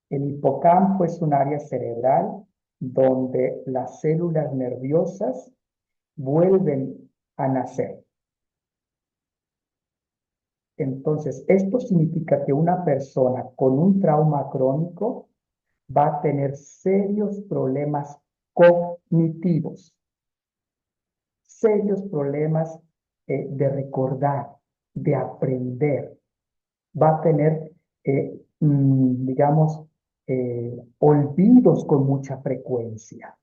El hipocampo es un área cerebral donde las células nerviosas vuelven a nacer. Entonces, esto significa que una persona con un trauma crónico va a tener serios problemas cognitivos, serios problemas de recordar, de aprender. Va a tener, digamos, olvidos con mucha frecuencia.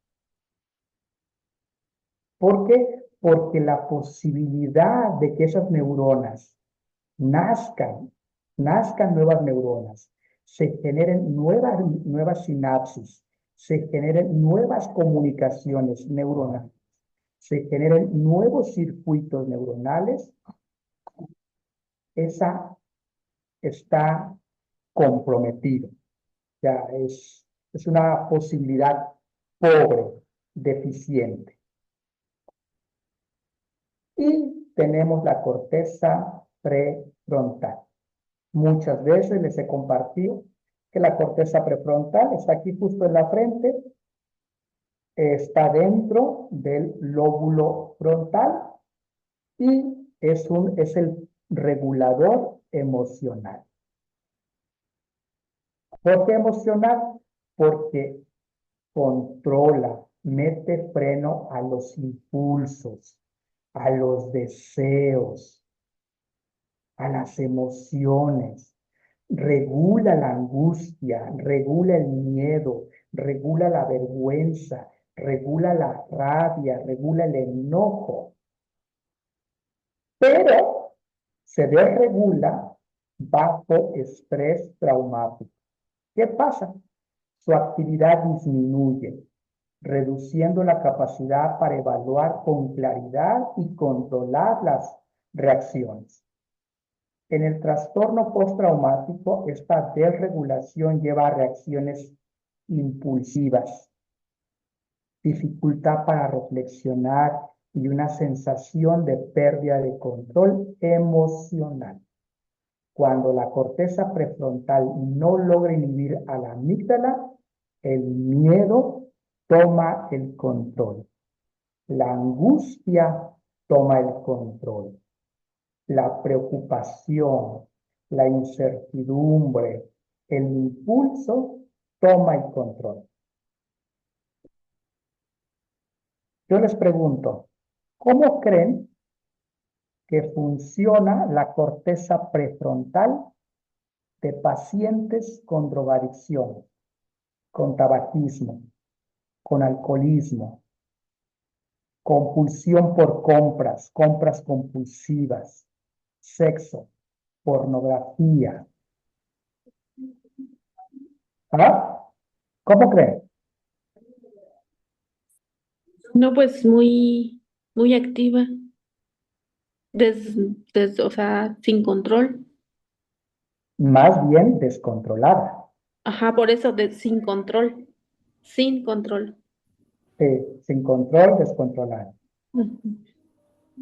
¿Por qué? Porque la posibilidad de que esas neuronas nazcan nuevas neuronas, se generen nuevas sinapsis, se generen nuevas comunicaciones neuronales, se generen nuevos circuitos neuronales, esa está comprometido. Ya es una posibilidad pobre, deficiente. Y tenemos la corteza prefrontal. Muchas veces les he compartido que la corteza prefrontal está aquí justo en la frente, está dentro del lóbulo frontal y es el regulador emocional. ¿Por qué emocional? Porque controla, mete freno a los impulsos, a los deseos, a las emociones, regula la angustia, regula el miedo, regula la vergüenza, regula la rabia, regula el enojo. Pero se desregula bajo estrés traumático. ¿Qué pasa? Su actividad disminuye, reduciendo la capacidad para evaluar con claridad y controlar las reacciones. En el trastorno postraumático, esta desregulación lleva a reacciones impulsivas, dificultad para reflexionar y una sensación de pérdida de control emocional. Cuando la corteza prefrontal no logra inhibir a la amígdala, el miedo toma el control. La angustia toma el control. La preocupación, la incertidumbre, el impulso toma el control. Yo les pregunto, ¿cómo creen que funciona la corteza prefrontal de pacientes con drogadicción, con tabaquismo, con alcoholismo, compulsión por compras compulsivas, sexo, pornografía? ¿Ah? ¿Cómo creen? No, pues muy activa, o sea, sin control. Más bien descontrolada. Ajá, por eso, sin control, sin control. Sin control, descontrolada. Ujú.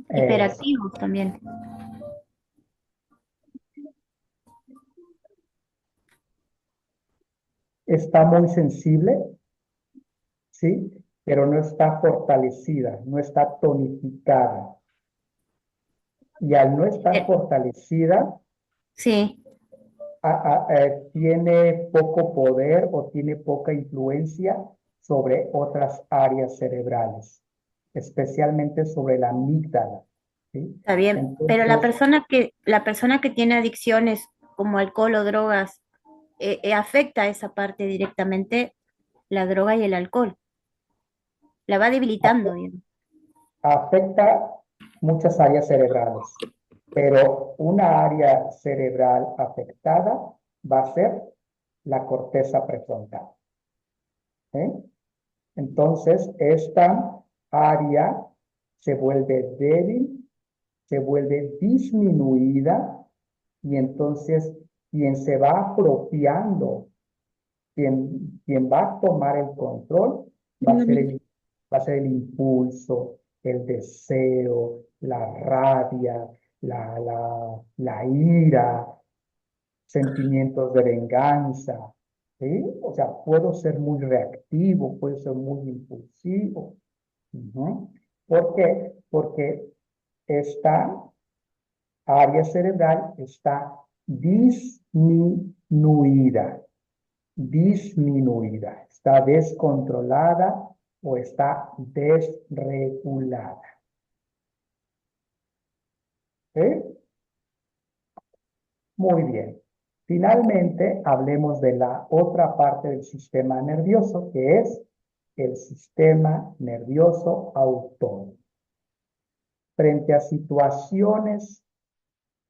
Hiperactivos también. Está muy sensible, ¿sí? Pero no está fortalecida, no está tonificada. Y al no estar fortalecida, Sí, tiene poco poder o tiene poca influencia sobre otras áreas cerebrales, especialmente sobre la amígdala, ¿sí? está bien. Pero Entonces, la persona que tiene adicciones como alcohol o drogas, afecta esa parte directamente, la droga y el alcohol. La va debilitando, digamos. afecta muchas áreas cerebrales, pero una área cerebral afectada va a ser la corteza prefrontal. ¿Eh? Entonces, esta área se vuelve débil, se vuelve disminuida, y entonces quien se va apropiando, quien va a tomar el control, va a ser el impulso, el deseo, la rabia, la ira, sentimientos de venganza, ¿sí? O sea, puedo ser muy reactivo, puedo ser muy impulsivo. Ujú. ¿Por qué? Porque esta área cerebral está disminuida, está descontrolada o está desregulada. ¿Sí? Muy bien. Finalmente, hablemos de la otra parte del sistema nervioso, que es el sistema nervioso autónomo. Frente a situaciones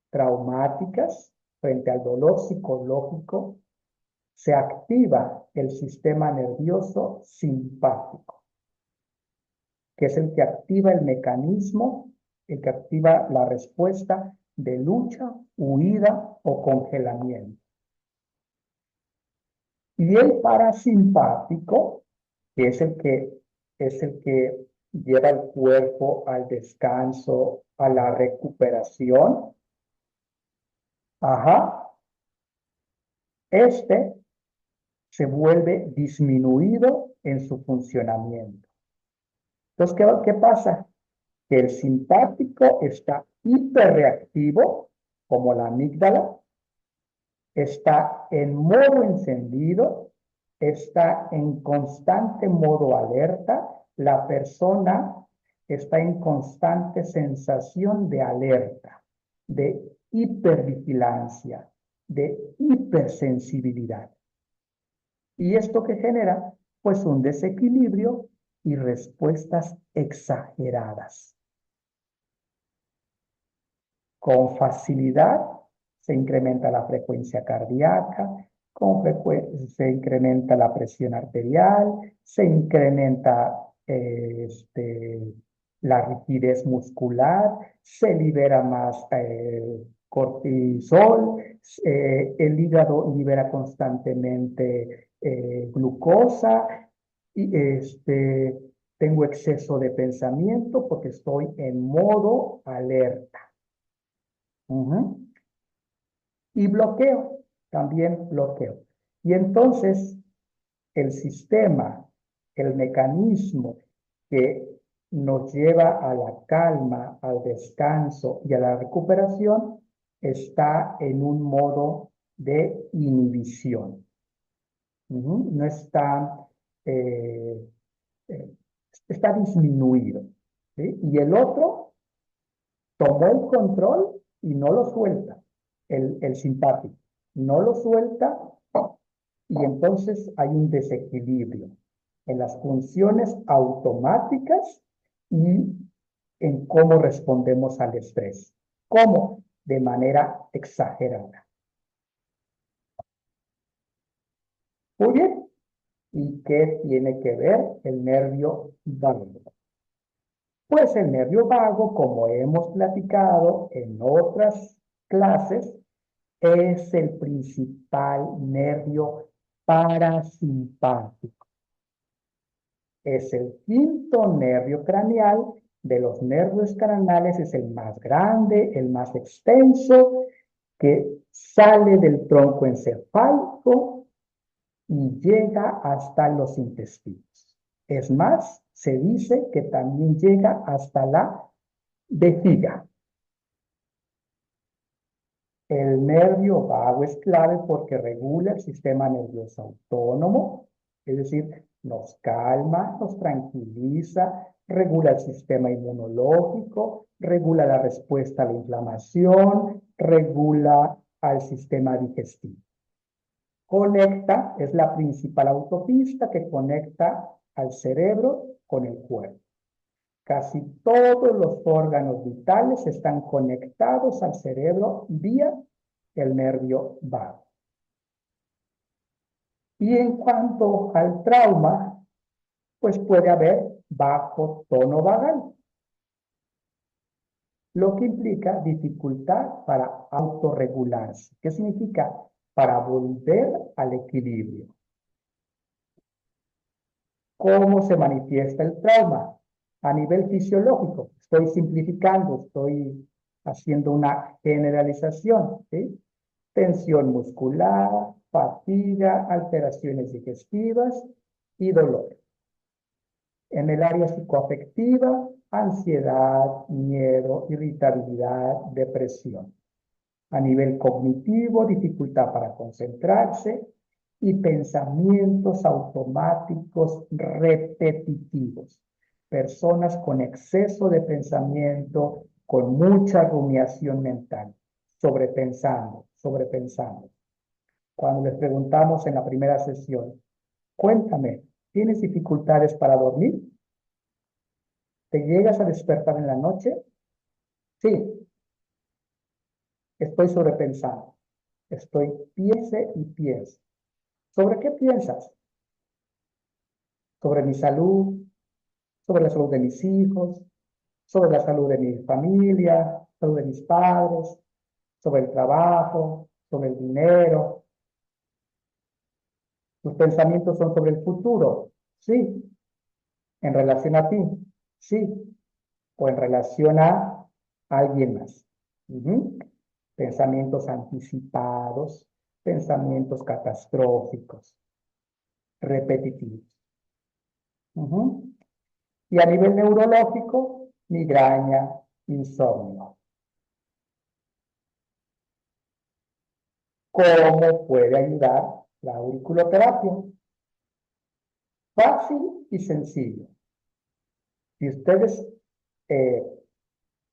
traumáticas, frente al dolor psicológico, se activa el sistema nervioso simpático, que es el que activa el mecanismo, el que activa la respuesta de lucha, huida o congelamiento. Y el parasimpático, que es el que lleva el cuerpo al descanso, a la recuperación. Ajá. Este se vuelve disminuido en su funcionamiento. Entonces, ¿qué pasa? Que el simpático está hiperreactivo, como la amígdala, está en modo encendido, está en constante modo alerta, la persona está en constante sensación de alerta, de hipervigilancia, de hipersensibilidad. ¿Y esto qué genera? Pues un desequilibrio y respuestas exageradas. Con facilidad se incrementa la frecuencia cardíaca, se incrementa la presión arterial, se incrementa la rigidez muscular, se libera más cortisol, el hígado libera constantemente glucosa, y tengo exceso de pensamiento porque estoy en modo alerta. Y bloqueo, también bloqueo. Y entonces el sistema, el mecanismo que nos lleva a la calma, al descanso y a la recuperación está en un modo de inhibición. No está, está disminuido. ¿Sí? Y el otro tomó el control y no lo suelta, el simpático. No lo suelta y entonces hay un desequilibrio en las funciones automáticas y en cómo respondemos al estrés. ¿Cómo? De manera exagerada. Muy bien. ¿Y qué tiene que ver el nervio vago? Pues el nervio vago, como hemos platicado en otras clases, es el principal nervio parasimpático. Es el quinto nervio craneal. De los nervios craneales es el más grande, el más extenso, que sale del tronco encefálico y llega hasta los intestinos. Es más, se dice que también llega hasta la vejiga. El nervio vago es clave porque regula el sistema nervioso autónomo, es decir, nos calma, nos tranquiliza, regula el sistema inmunológico, regula la respuesta a la inflamación, regula al sistema digestivo. Conecta, es la principal autopista que conecta al cerebro con el cuerpo. Casi todos los órganos vitales están conectados al cerebro vía el nervio vago. Y en cuanto al trauma, pues puede haber bajo tono vagal, lo que implica dificultad para autorregularse. ¿Qué significa? Para volver al equilibrio. ¿Cómo se manifiesta el trauma? A nivel fisiológico. Estoy simplificando, estoy haciendo una generalización, ¿sí? tensión muscular, fatiga, alteraciones digestivas y dolor. En el área psicoafectiva, ansiedad, miedo, irritabilidad, depresión. A nivel cognitivo, dificultad para concentrarse y pensamientos automáticos repetitivos. Personas con exceso de pensamiento, con mucha rumiación mental, sobrepensando. Cuando les preguntamos en la primera sesión, cuéntame, ¿tienes dificultades para dormir? ¿Te llegas a despertar en la noche? Sí. Estoy sobrepensando. Piense y piense. ¿Sobre qué piensas? Sobre mi salud, sobre la salud de mis hijos, sobre la salud de mi familia, salud de mis padres, sobre el trabajo, sobre el dinero. ¿Tus pensamientos son sobre el futuro? Sí. ¿En relación a ti? Sí. ¿O en relación a alguien más? Pensamientos anticipados, pensamientos catastróficos, repetitivos. Y a nivel neurológico, migraña, insomnio. ¿Cómo puede ayudar la auriculoterapia? Fácil y sencillo. Si ustedes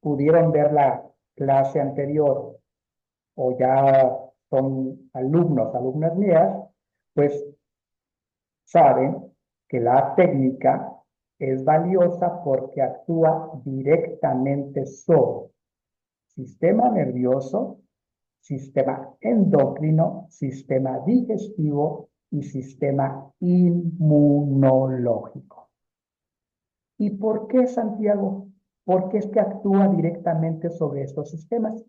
pudieron ver la clase anterior o ya son alumnas mías, pues saben que la técnica es valiosa porque actúa directamente sobre sistema nervioso, sistema endocrino, sistema digestivo y sistema inmunológico. ¿Y por qué, Santiago? ¿Por qué es que actúa directamente sobre estos sistemas?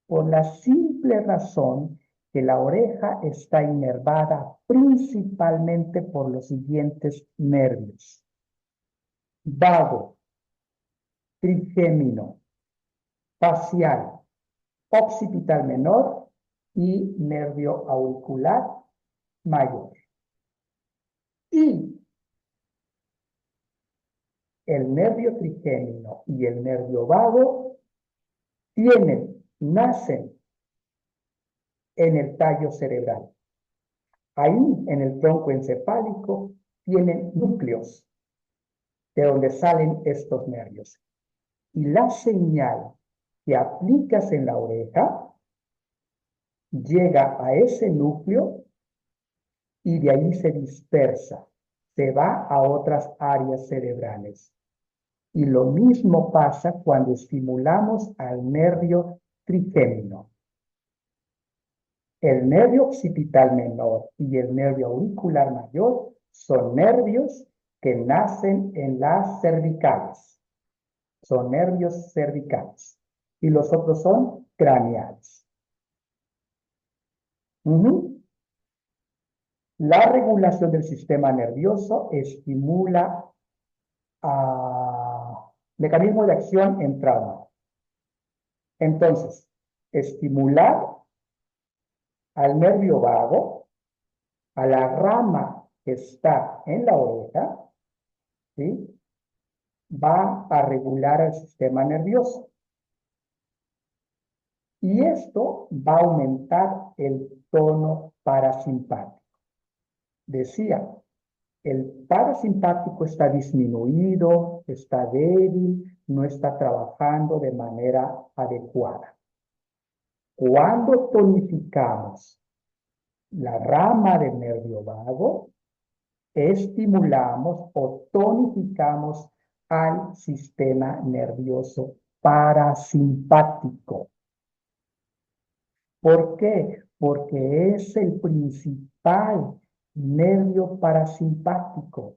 Por la simple razón que la oreja está inervada principalmente por los siguientes nervios: vago, trigémino, facial, occipital menor y nervio auricular mayor. Y el nervio trigémino y el nervio vago nacen en el tallo cerebral. Ahí, en el tronco encefálico, tienen núcleos de donde salen estos nervios. Y la señal que aplicas en la oreja llega a ese núcleo y de ahí se dispersa, se va a otras áreas cerebrales. Y lo mismo pasa cuando estimulamos al nervio trigémino. El nervio occipital menor y el nervio auricular mayor son nervios que nacen en las cervicales. Son nervios cervicales. Y los otros son craneales. La regulación del sistema nervioso estimula mecanismos de acción en trauma. Entonces, estimular al nervio vago, a la rama que está en la oreja, ¿sí?, va a regular el sistema nervioso. Y esto va a aumentar el tono parasimpático. Decía, el parasimpático está disminuido, está débil, no está trabajando de manera adecuada. Cuando tonificamos la rama del nervio vago, estimulamos o tonificamos al sistema nervioso parasimpático. ¿Por qué? Porque es el principal nervio parasimpático.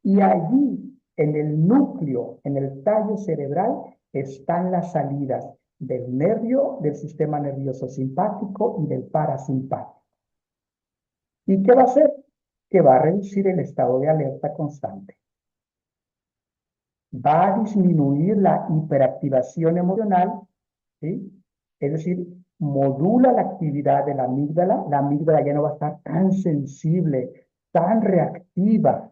Y allí, en el núcleo, en el tallo cerebral, están las salidas del nervio, del sistema nervioso simpático y del parasimpático. ¿Y qué va a hacer? Que va a reducir el estado de alerta constante. Va a disminuir la hiperactivación emocional, ¿sí? Es decir, modula la actividad de la amígdala ya no va a estar tan sensible, tan reactiva.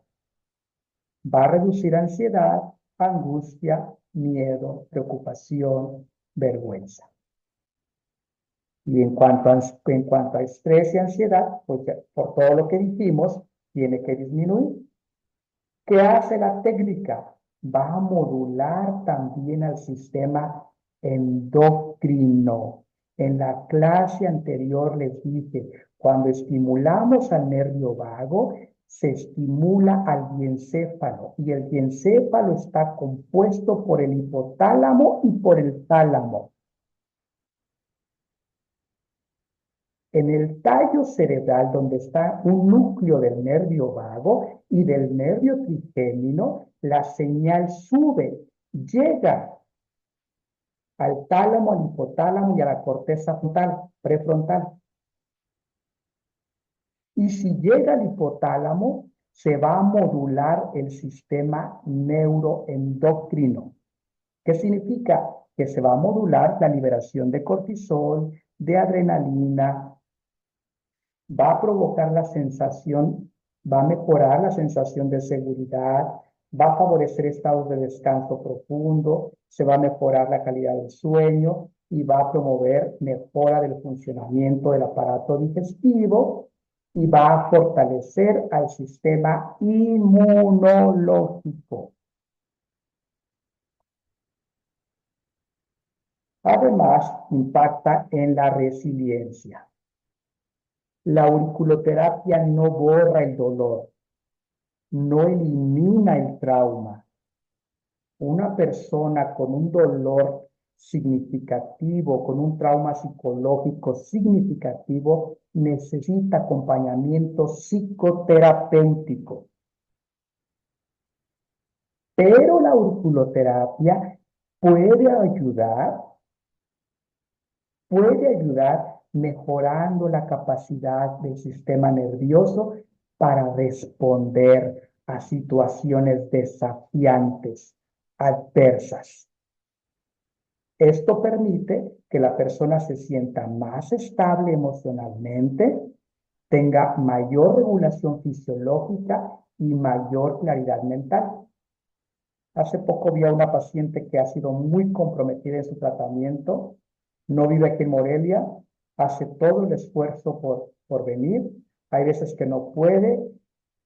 Va a reducir ansiedad, angustia, miedo, preocupación, vergüenza. Y en cuanto a estrés y ansiedad, pues por todo lo que dijimos, tiene que disminuir. ¿Qué hace la técnica? Va a modular también al sistema endocrino. En la clase anterior les dije, cuando estimulamos al nervio vago, se estimula al diencéfalo, y el diencéfalo está compuesto por el hipotálamo y por el tálamo. En el tallo cerebral, donde está un núcleo del nervio vago y del nervio trigémino, la señal sube, llega al tálamo, al hipotálamo y a la corteza frontal, prefrontal. Y si llega al hipotálamo, se va a modular el sistema neuroendocrino. ¿Qué significa? Que se va a modular la liberación de cortisol, de adrenalina, va a provocar la sensación, va a mejorar la sensación de seguridad, va a favorecer estados de descanso profundo, se va a mejorar la calidad del sueño y va a promover mejora del funcionamiento del aparato digestivo y va a fortalecer al sistema inmunológico. Además, impacta en la resiliencia. La auriculoterapia no borra el dolor, no elimina el trauma. Una persona con un dolor significativo, con un trauma psicológico significativo, necesita acompañamiento psicoterapéutico. Pero la auriculoterapia puede ayudar mejorando la capacidad del sistema nervioso para responder a situaciones desafiantes, adversas. Esto permite que la persona se sienta más estable emocionalmente, tenga mayor regulación fisiológica y mayor claridad mental. Hace poco vi a una paciente que ha sido muy comprometida en su tratamiento, no vive aquí en Morelia, hace todo el esfuerzo por venir, hay veces que no puede,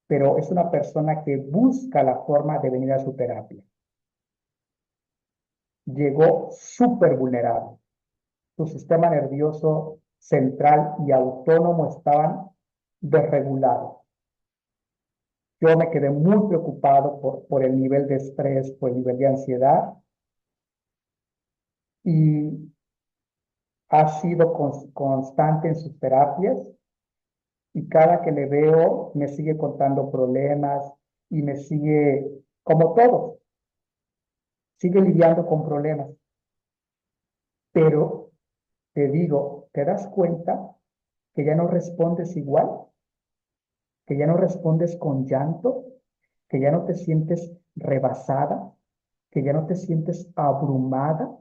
pero es una persona que busca la forma de venir a su terapia. Llegó súper vulnerable. Su sistema nervioso central y autónomo estaban desregulados. Yo me quedé muy preocupado por el nivel de estrés, por el nivel de ansiedad, y ha sido constante en sus terapias, y cada que le veo me sigue contando problemas y me sigue, como todos, sigue lidiando con problemas. Pero te digo, ¿te das cuenta que ya no respondes igual? Que ya no respondes con llanto, que ya no te sientes rebasada, que ya no te sientes abrumada.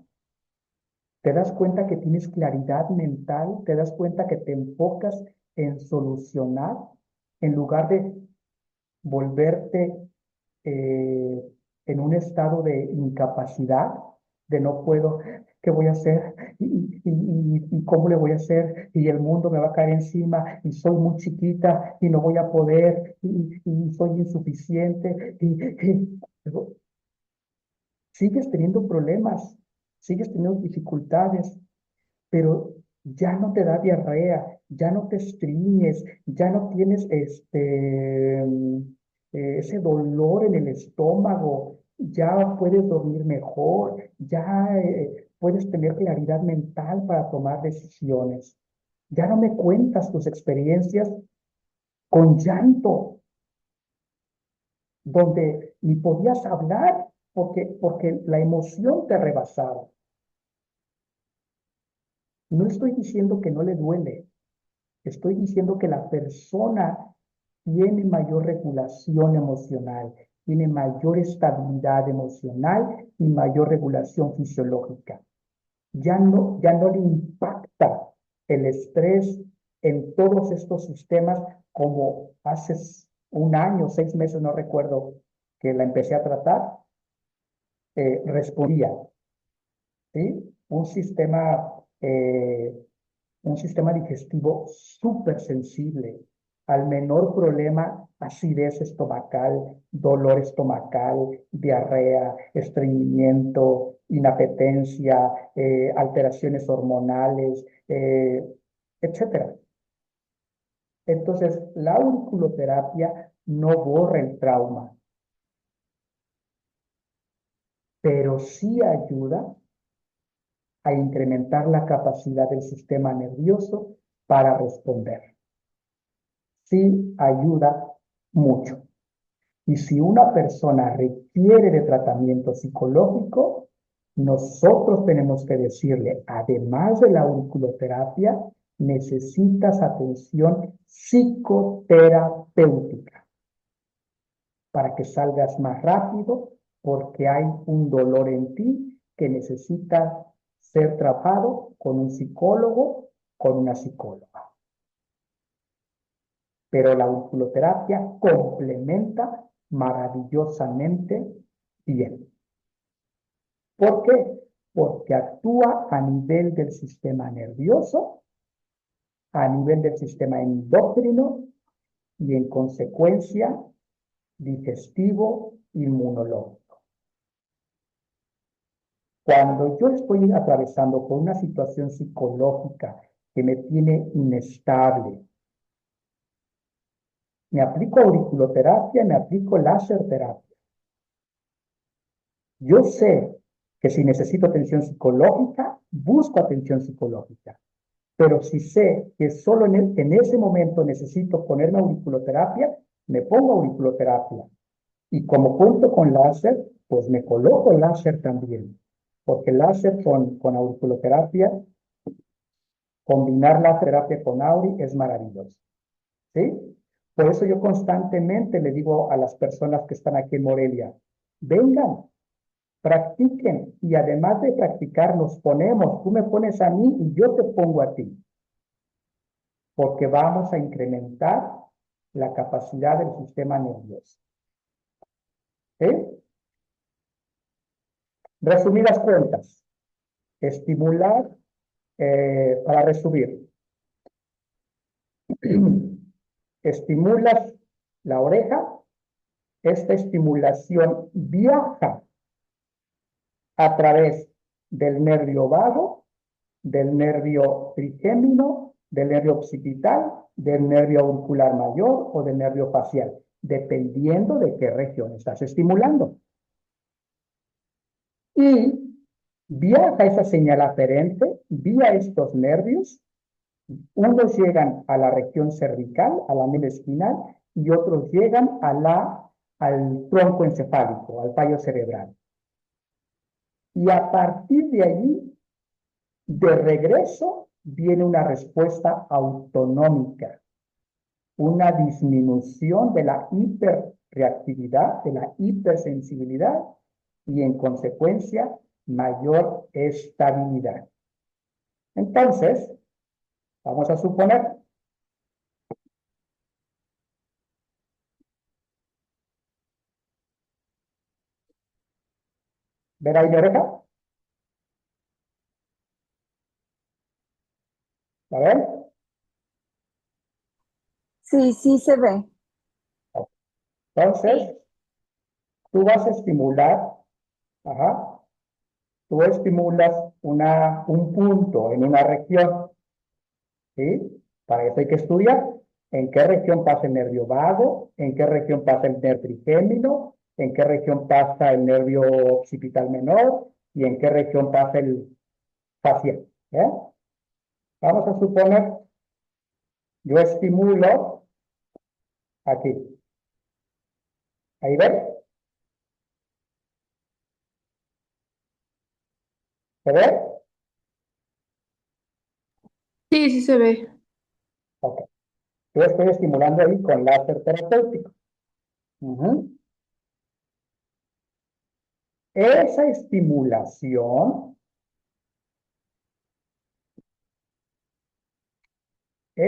Te das cuenta que tienes claridad mental, te das cuenta que te enfocas en solucionar en lugar de volverte en un estado de incapacidad, de no puedo, ¿qué voy a hacer? ¿Y cómo le voy a hacer? Y el mundo me va a caer encima, y soy muy chiquita, y no voy a poder, y soy insuficiente, pero sigues teniendo problemas, sigues teniendo dificultades, pero ya no te da diarrea, ya no te estriñes, ya no tienes ese dolor en el estómago, ya puedes dormir mejor, ya puedes tener claridad mental para tomar decisiones. Ya no me cuentas tus experiencias con llanto, donde ni podías hablar porque la emoción te rebasaba. No estoy diciendo que no le duele, estoy diciendo que la persona tiene mayor regulación emocional, tiene mayor estabilidad emocional y mayor regulación fisiológica. Ya no le impacta el estrés en todos estos sistemas, como hace un año, 6 meses, no recuerdo, que la empecé a tratar, respondía, ¿sí? Un sistema digestivo súper sensible al menor problema, acidez estomacal, dolor estomacal, diarrea, estreñimiento, inapetencia, alteraciones hormonales, etcétera. Entonces, la auriculoterapia no borra el trauma, pero sí ayuda a incrementar la capacidad del sistema nervioso para responder. Sí ayuda mucho. Y si una persona requiere de tratamiento psicológico, nosotros tenemos que decirle, además de la auriculoterapia, necesitas atención psicoterapéutica para que salgas más rápido, porque hay un dolor en ti que necesita ser tratado con un psicólogo, con una psicóloga. Pero la auriculoterapia complementa maravillosamente bien. ¿Por qué? Porque actúa a nivel del sistema nervioso, a nivel del sistema endocrino y en consecuencia digestivo, inmunológico. Cuando yo estoy atravesando por una situación psicológica que me tiene inestable, me aplico auriculoterapia, me aplico láser terapia. Yo sé que si necesito atención psicológica, busco atención psicológica. Pero si sé que solo en ese momento necesito ponerme auriculoterapia, me pongo auriculoterapia. Y como cuento con láser, pues me coloco láser también. Porque láser con auriculoterapia, combinar la terapia con auri es maravilloso. ¿Sí? Por eso yo constantemente le digo a las personas que están aquí en Morelia, vengan, practiquen, y además de practicar nos ponemos, tú me pones a mí y yo te pongo a ti, porque vamos a incrementar la capacidad del sistema nervioso. ¿Sí? Resumidas cuentas, estimular, para resumir, estimulas la oreja, esta estimulación viaja a través del nervio vago, del nervio trigémino, del nervio occipital, del nervio auricular mayor o del nervio facial, dependiendo de qué región estás estimulando. Y viaja esa señal aferente vía estos nervios. Unos llegan a la región cervical, a la médula espinal, y otros llegan al tronco encefálico, al tallo cerebral. Y a partir de allí, de regreso, viene una respuesta autonómica, una disminución de la hiperreactividad, de la hipersensibilidad y en consecuencia mayor estabilidad. Entonces, vamos a suponer ¿ver ahí mi oreja? ¿La ven? Sí, sí se ve. Entonces, tú vas a estimular, ajá, tú estimulas un punto en una región, ¿sí? Para eso hay que estudiar en qué región pasa el nervio vago, en qué región pasa el nervio trigémino, en qué región pasa el nervio occipital menor y en qué región pasa el facial. Vamos a suponer, yo estimulo aquí. ¿Ahí ven? ¿Se ve? Sí, sí se ve. Ok. Yo estoy estimulando ahí con láser terapéutico. Esa estimulación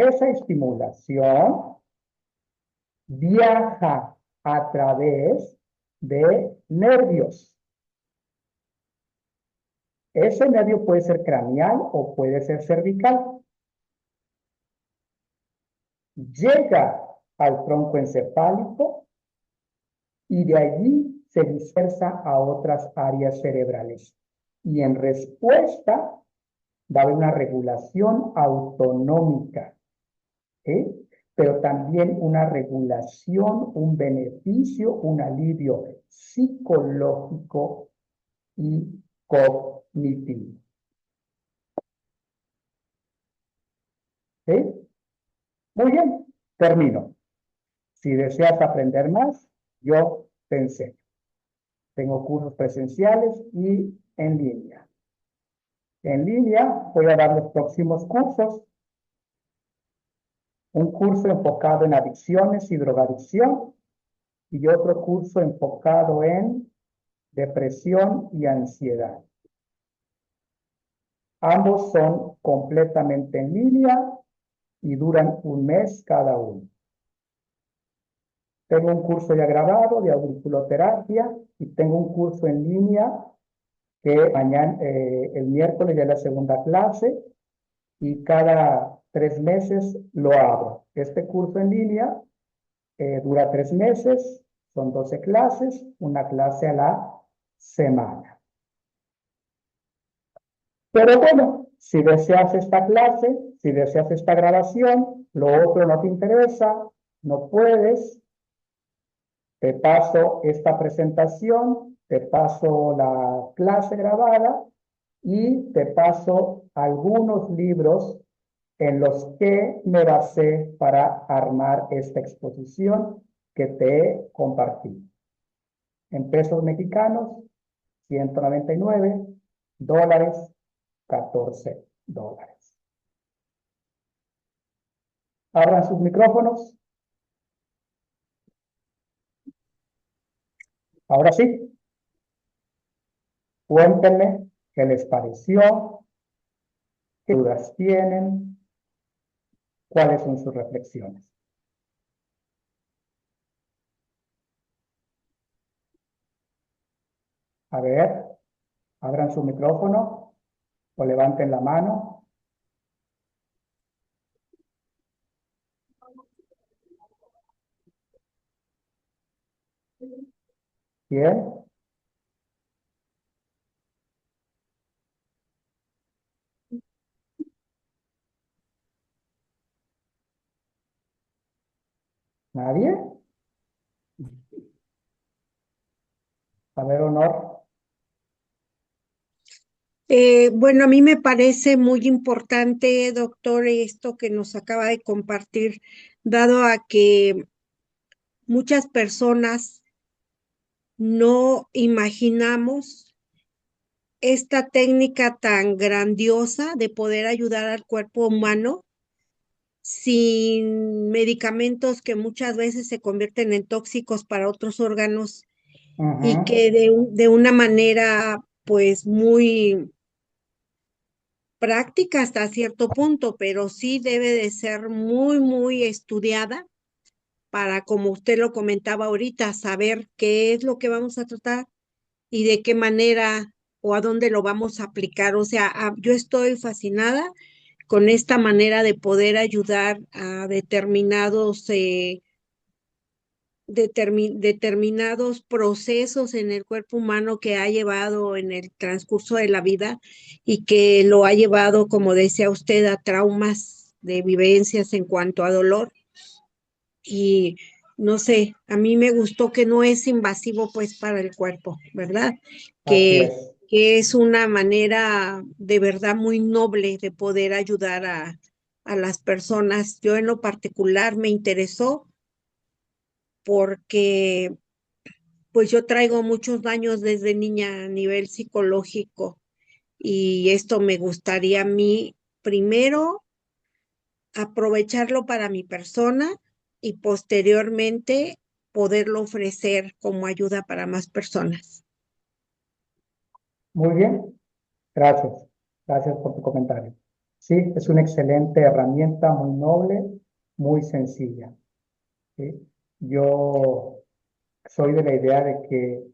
esa estimulación viaja a través de nervios. Ese nervio puede ser craneal o puede ser cervical. Llega al tronco encefálico y de allí se dispersa a otras áreas cerebrales. Y en respuesta va a haber una regulación autonómica, ¿sí? Pero también una regulación, un beneficio, un alivio psicológico y cognitivo. ¿Sí? Muy bien, termino. Si deseas aprender más, yo te enseño. Tengo cursos presenciales y en línea. En línea voy a dar los próximos cursos. Un curso enfocado en adicciones y drogadicción y otro curso enfocado en depresión y ansiedad. Ambos son completamente en línea y duran un mes cada uno. Tengo un curso ya grabado de auriculoterapia y tengo un curso en línea que mañana, el miércoles ya es la segunda clase y cada 3 meses lo abro. Este curso en línea dura 3 meses, son 12 clases, una clase a la semana. Pero bueno, si deseas esta clase, si deseas esta grabación, lo otro no te interesa, no puedes, te paso esta presentación, te paso la clase grabada y te paso algunos libros en los que me basé para armar esta exposición que te he compartido. En pesos mexicanos, 199, dólares, 14 dólares. Abran sus micrófonos. Ahora sí. Cuéntenme qué les pareció, qué dudas tienen, cuáles son sus reflexiones. A ver, abran su micrófono o levanten la mano. Bien. ¿Nadie? A ver, Honor. Bueno, a mí me parece muy importante, doctor, esto que nos acaba de compartir, dado a que muchas personas no imaginamos esta técnica tan grandiosa de poder ayudar al cuerpo humano sin medicamentos que muchas veces se convierten en tóxicos para otros órganos y que de una manera pues muy práctica hasta cierto punto, pero sí debe de ser muy, muy estudiada para, como usted lo comentaba ahorita, saber qué es lo que vamos a tratar y de qué manera o a dónde lo vamos a aplicar. O sea, yo estoy fascinada con esta manera de poder ayudar a determinados determinados procesos en el cuerpo humano que ha llevado en el transcurso de la vida y que lo ha llevado, como decía usted, a traumas de vivencias en cuanto a dolor. Y no sé, a mí me gustó que no es invasivo pues para el cuerpo, ¿verdad? Que es una manera de verdad muy noble de poder ayudar a las personas. Yo en lo particular me interesó porque pues yo traigo muchos daños desde niña a nivel psicológico y esto me gustaría a mí primero aprovecharlo para mi persona y posteriormente poderlo ofrecer como ayuda para más personas. Muy bien, gracias. Gracias por tu comentario. Sí, es una excelente herramienta, muy noble, muy sencilla. ¿Sí? Yo soy de la idea de que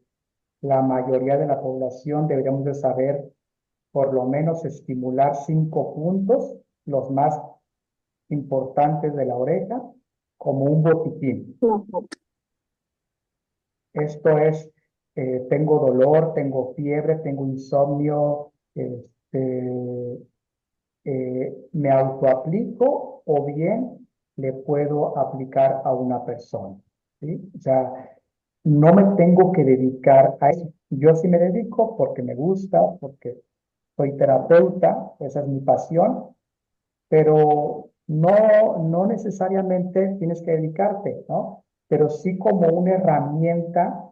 la mayoría de la población deberíamos de saber por lo menos estimular 5 puntos, los más importantes de la oreja, como un botiquín. Esto es, tengo dolor, tengo fiebre, tengo insomnio, me autoaplico o bien le puedo aplicar a una persona, ¿sí? O sea, no me tengo que dedicar a eso. Yo sí me dedico porque me gusta, porque soy terapeuta, esa es mi pasión, pero no necesariamente tienes que dedicarte, ¿no? Pero sí como una herramienta,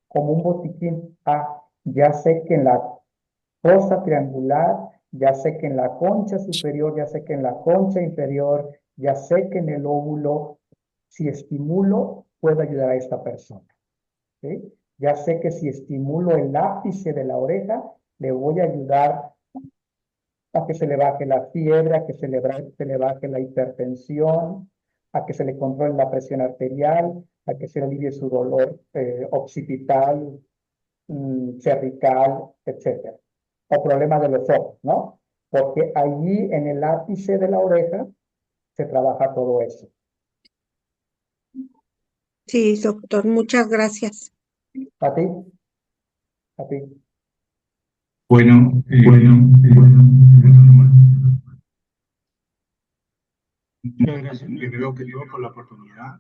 como un botiquín. Ah, ya sé que en la fosa triangular, ya sé que en la concha superior, ya sé que en la concha inferior, ya sé que en el óvulo, si estimulo, puedo ayudar a esta persona, ¿sí? Ya sé que si estimulo el ápice de la oreja, le voy a ayudar a que se le baje la fiebre, a que se le baje la hipertensión, a que se le controle la presión arterial, a que se le alivie su dolor occipital, cervical, etcétera. O problemas de los ojos, ¿no? Porque allí en el ápice de la oreja se trabaja todo eso. Sí, doctor, muchas gracias. ¿A ti? ¿A ti? Bueno, muchas gracias primero que todo por la oportunidad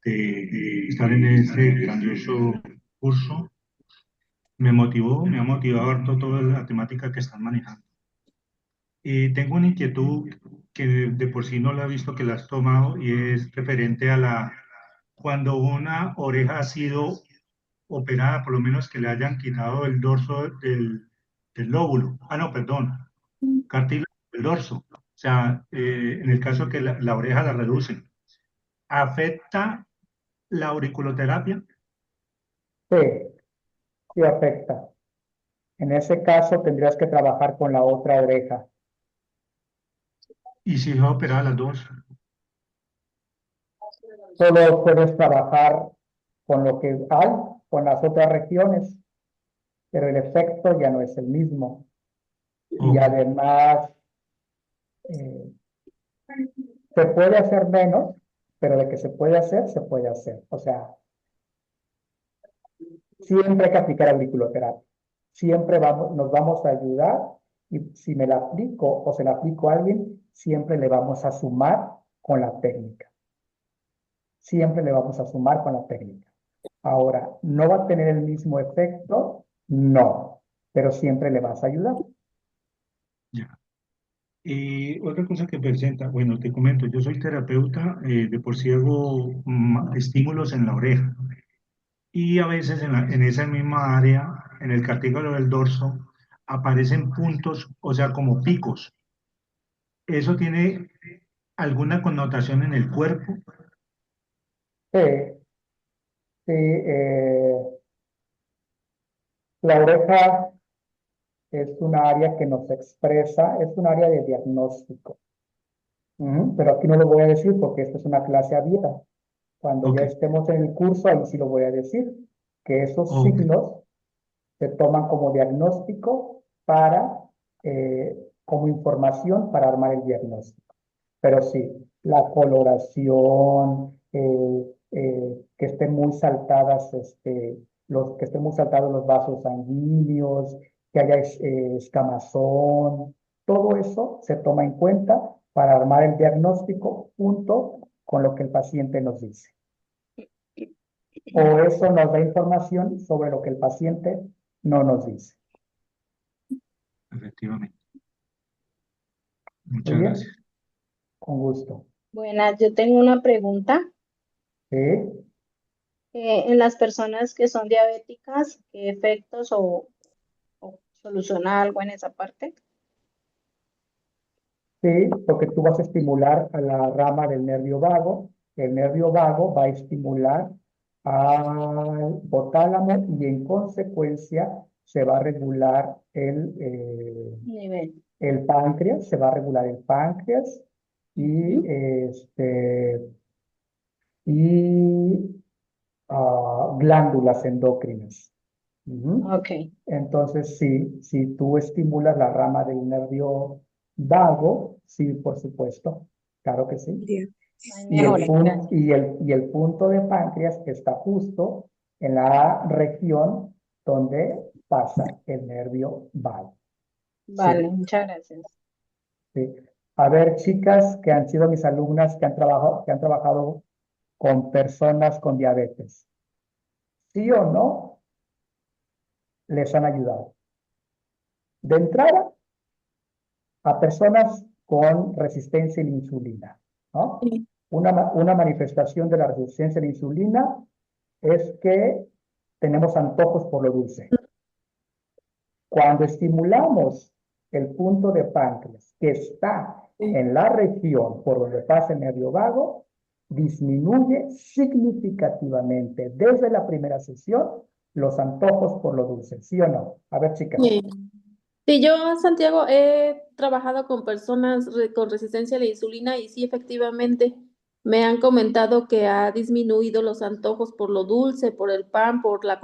de estar en este grandioso curso. Me ha motivado harto toda la temática que están manejando. Tengo una inquietud que de por sí no la he visto que la has tomado y es referente a cuando una oreja ha sido operada, por lo menos que le hayan quitado el dorso del lóbulo. Ah, no, perdón, cartílago del dorso. O sea, en el caso que la oreja la reducen, ¿afecta la auriculoterapia? Sí, sí afecta. En ese caso tendrías que trabajar con la otra oreja. ¿Y si se va a operar las dos? Solo puedes trabajar con lo que hay, con las otras regiones, pero el efecto ya no es el mismo. Y Ok. además, eh, se puede hacer menos, pero de que se puede hacer, se puede hacer. O sea, siempre hay que aplicar auriculoterapia. Siempre nos vamos a ayudar y si me la aplico o se la aplico a alguien, siempre le vamos a sumar con la técnica. Siempre le vamos a sumar con la técnica. Ahora, ¿no va a tener el mismo efecto? No, pero siempre le vas a ayudar. Ya. Otra cosa que presenta, bueno, te comento, yo soy terapeuta, de por sí hago estímulos en la oreja y a veces en esa misma área, en el cartílago del dorso, aparecen puntos, o sea, como picos. ¿Eso tiene alguna connotación en el cuerpo? Sí, sí, la oreja es un área que nos expresa, es un área de diagnóstico. Pero aquí no lo voy a decir porque esta es una clase abierta. Cuando ya Ok, estemos en el curso, ahí sí lo voy a decir, que esos ok, signos se toman como diagnóstico como información para armar el diagnóstico. Pero sí, la coloración, que estén muy saltadas, que estén muy saltados los vasos sanguíneos, que haya escamazón, todo eso se toma en cuenta para armar el diagnóstico junto con lo que el paciente nos dice. O eso nos da información sobre lo que el paciente no nos dice. efectivamente. Muy Muchas bien, gracias. con gusto. Buenas, yo tengo una pregunta. ¿Sí? En las personas que son diabéticas, ¿qué efectos o soluciona algo en esa parte? Sí, porque tú vas a estimular a la rama del nervio vago. El nervio vago va a estimular al hipotálamo y en consecuencia se va a regular el Nivel. el páncreas, se va a regular el páncreas y, glándulas endocrinas. Ok. Entonces, si tú estimulas la rama del nervio vago, sí, por supuesto, claro que sí. Bien. Y el punto de páncreas está justo en la región donde pasa el nervio vago. Vale, Sí, muchas gracias. sí. A ver, chicas que han sido mis alumnas que han trabajado con personas con diabetes. ¿Sí o no les han ayudado? De entrada, a personas con resistencia a la insulina, ¿no? Sí. Una manifestación de la resistencia a la insulina es que tenemos antojos por lo dulce. Cuando estimulamos el punto de páncreas que está en la región por donde pasa el nervio vago, disminuye significativamente desde la primera sesión los antojos por lo dulce, ¿sí o no? A ver, chicas. Sí. Sí, yo, Santiago, he trabajado con personas con resistencia a la insulina y sí, efectivamente, me han comentado que ha disminuido los antojos por lo dulce, por el pan, por la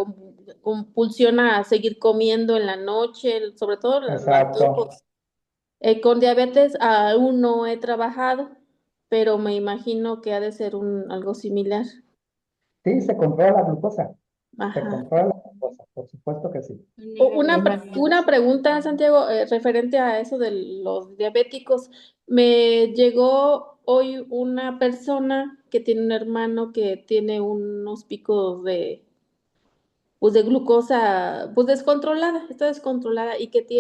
compulsión a seguir comiendo en la noche, sobre todo los Exacto. antojos. Con diabetes aún no he trabajado, pero me imagino que ha de ser algo similar. Sí, se controla la glucosa. Se Ajá. controla la glucosa, por supuesto que sí. Una pregunta, Santiago, referente a eso de los diabéticos. Me llegó hoy una persona que tiene un hermano que tiene unos picos de glucosa, pues descontrolada, está descontrolada y que tiene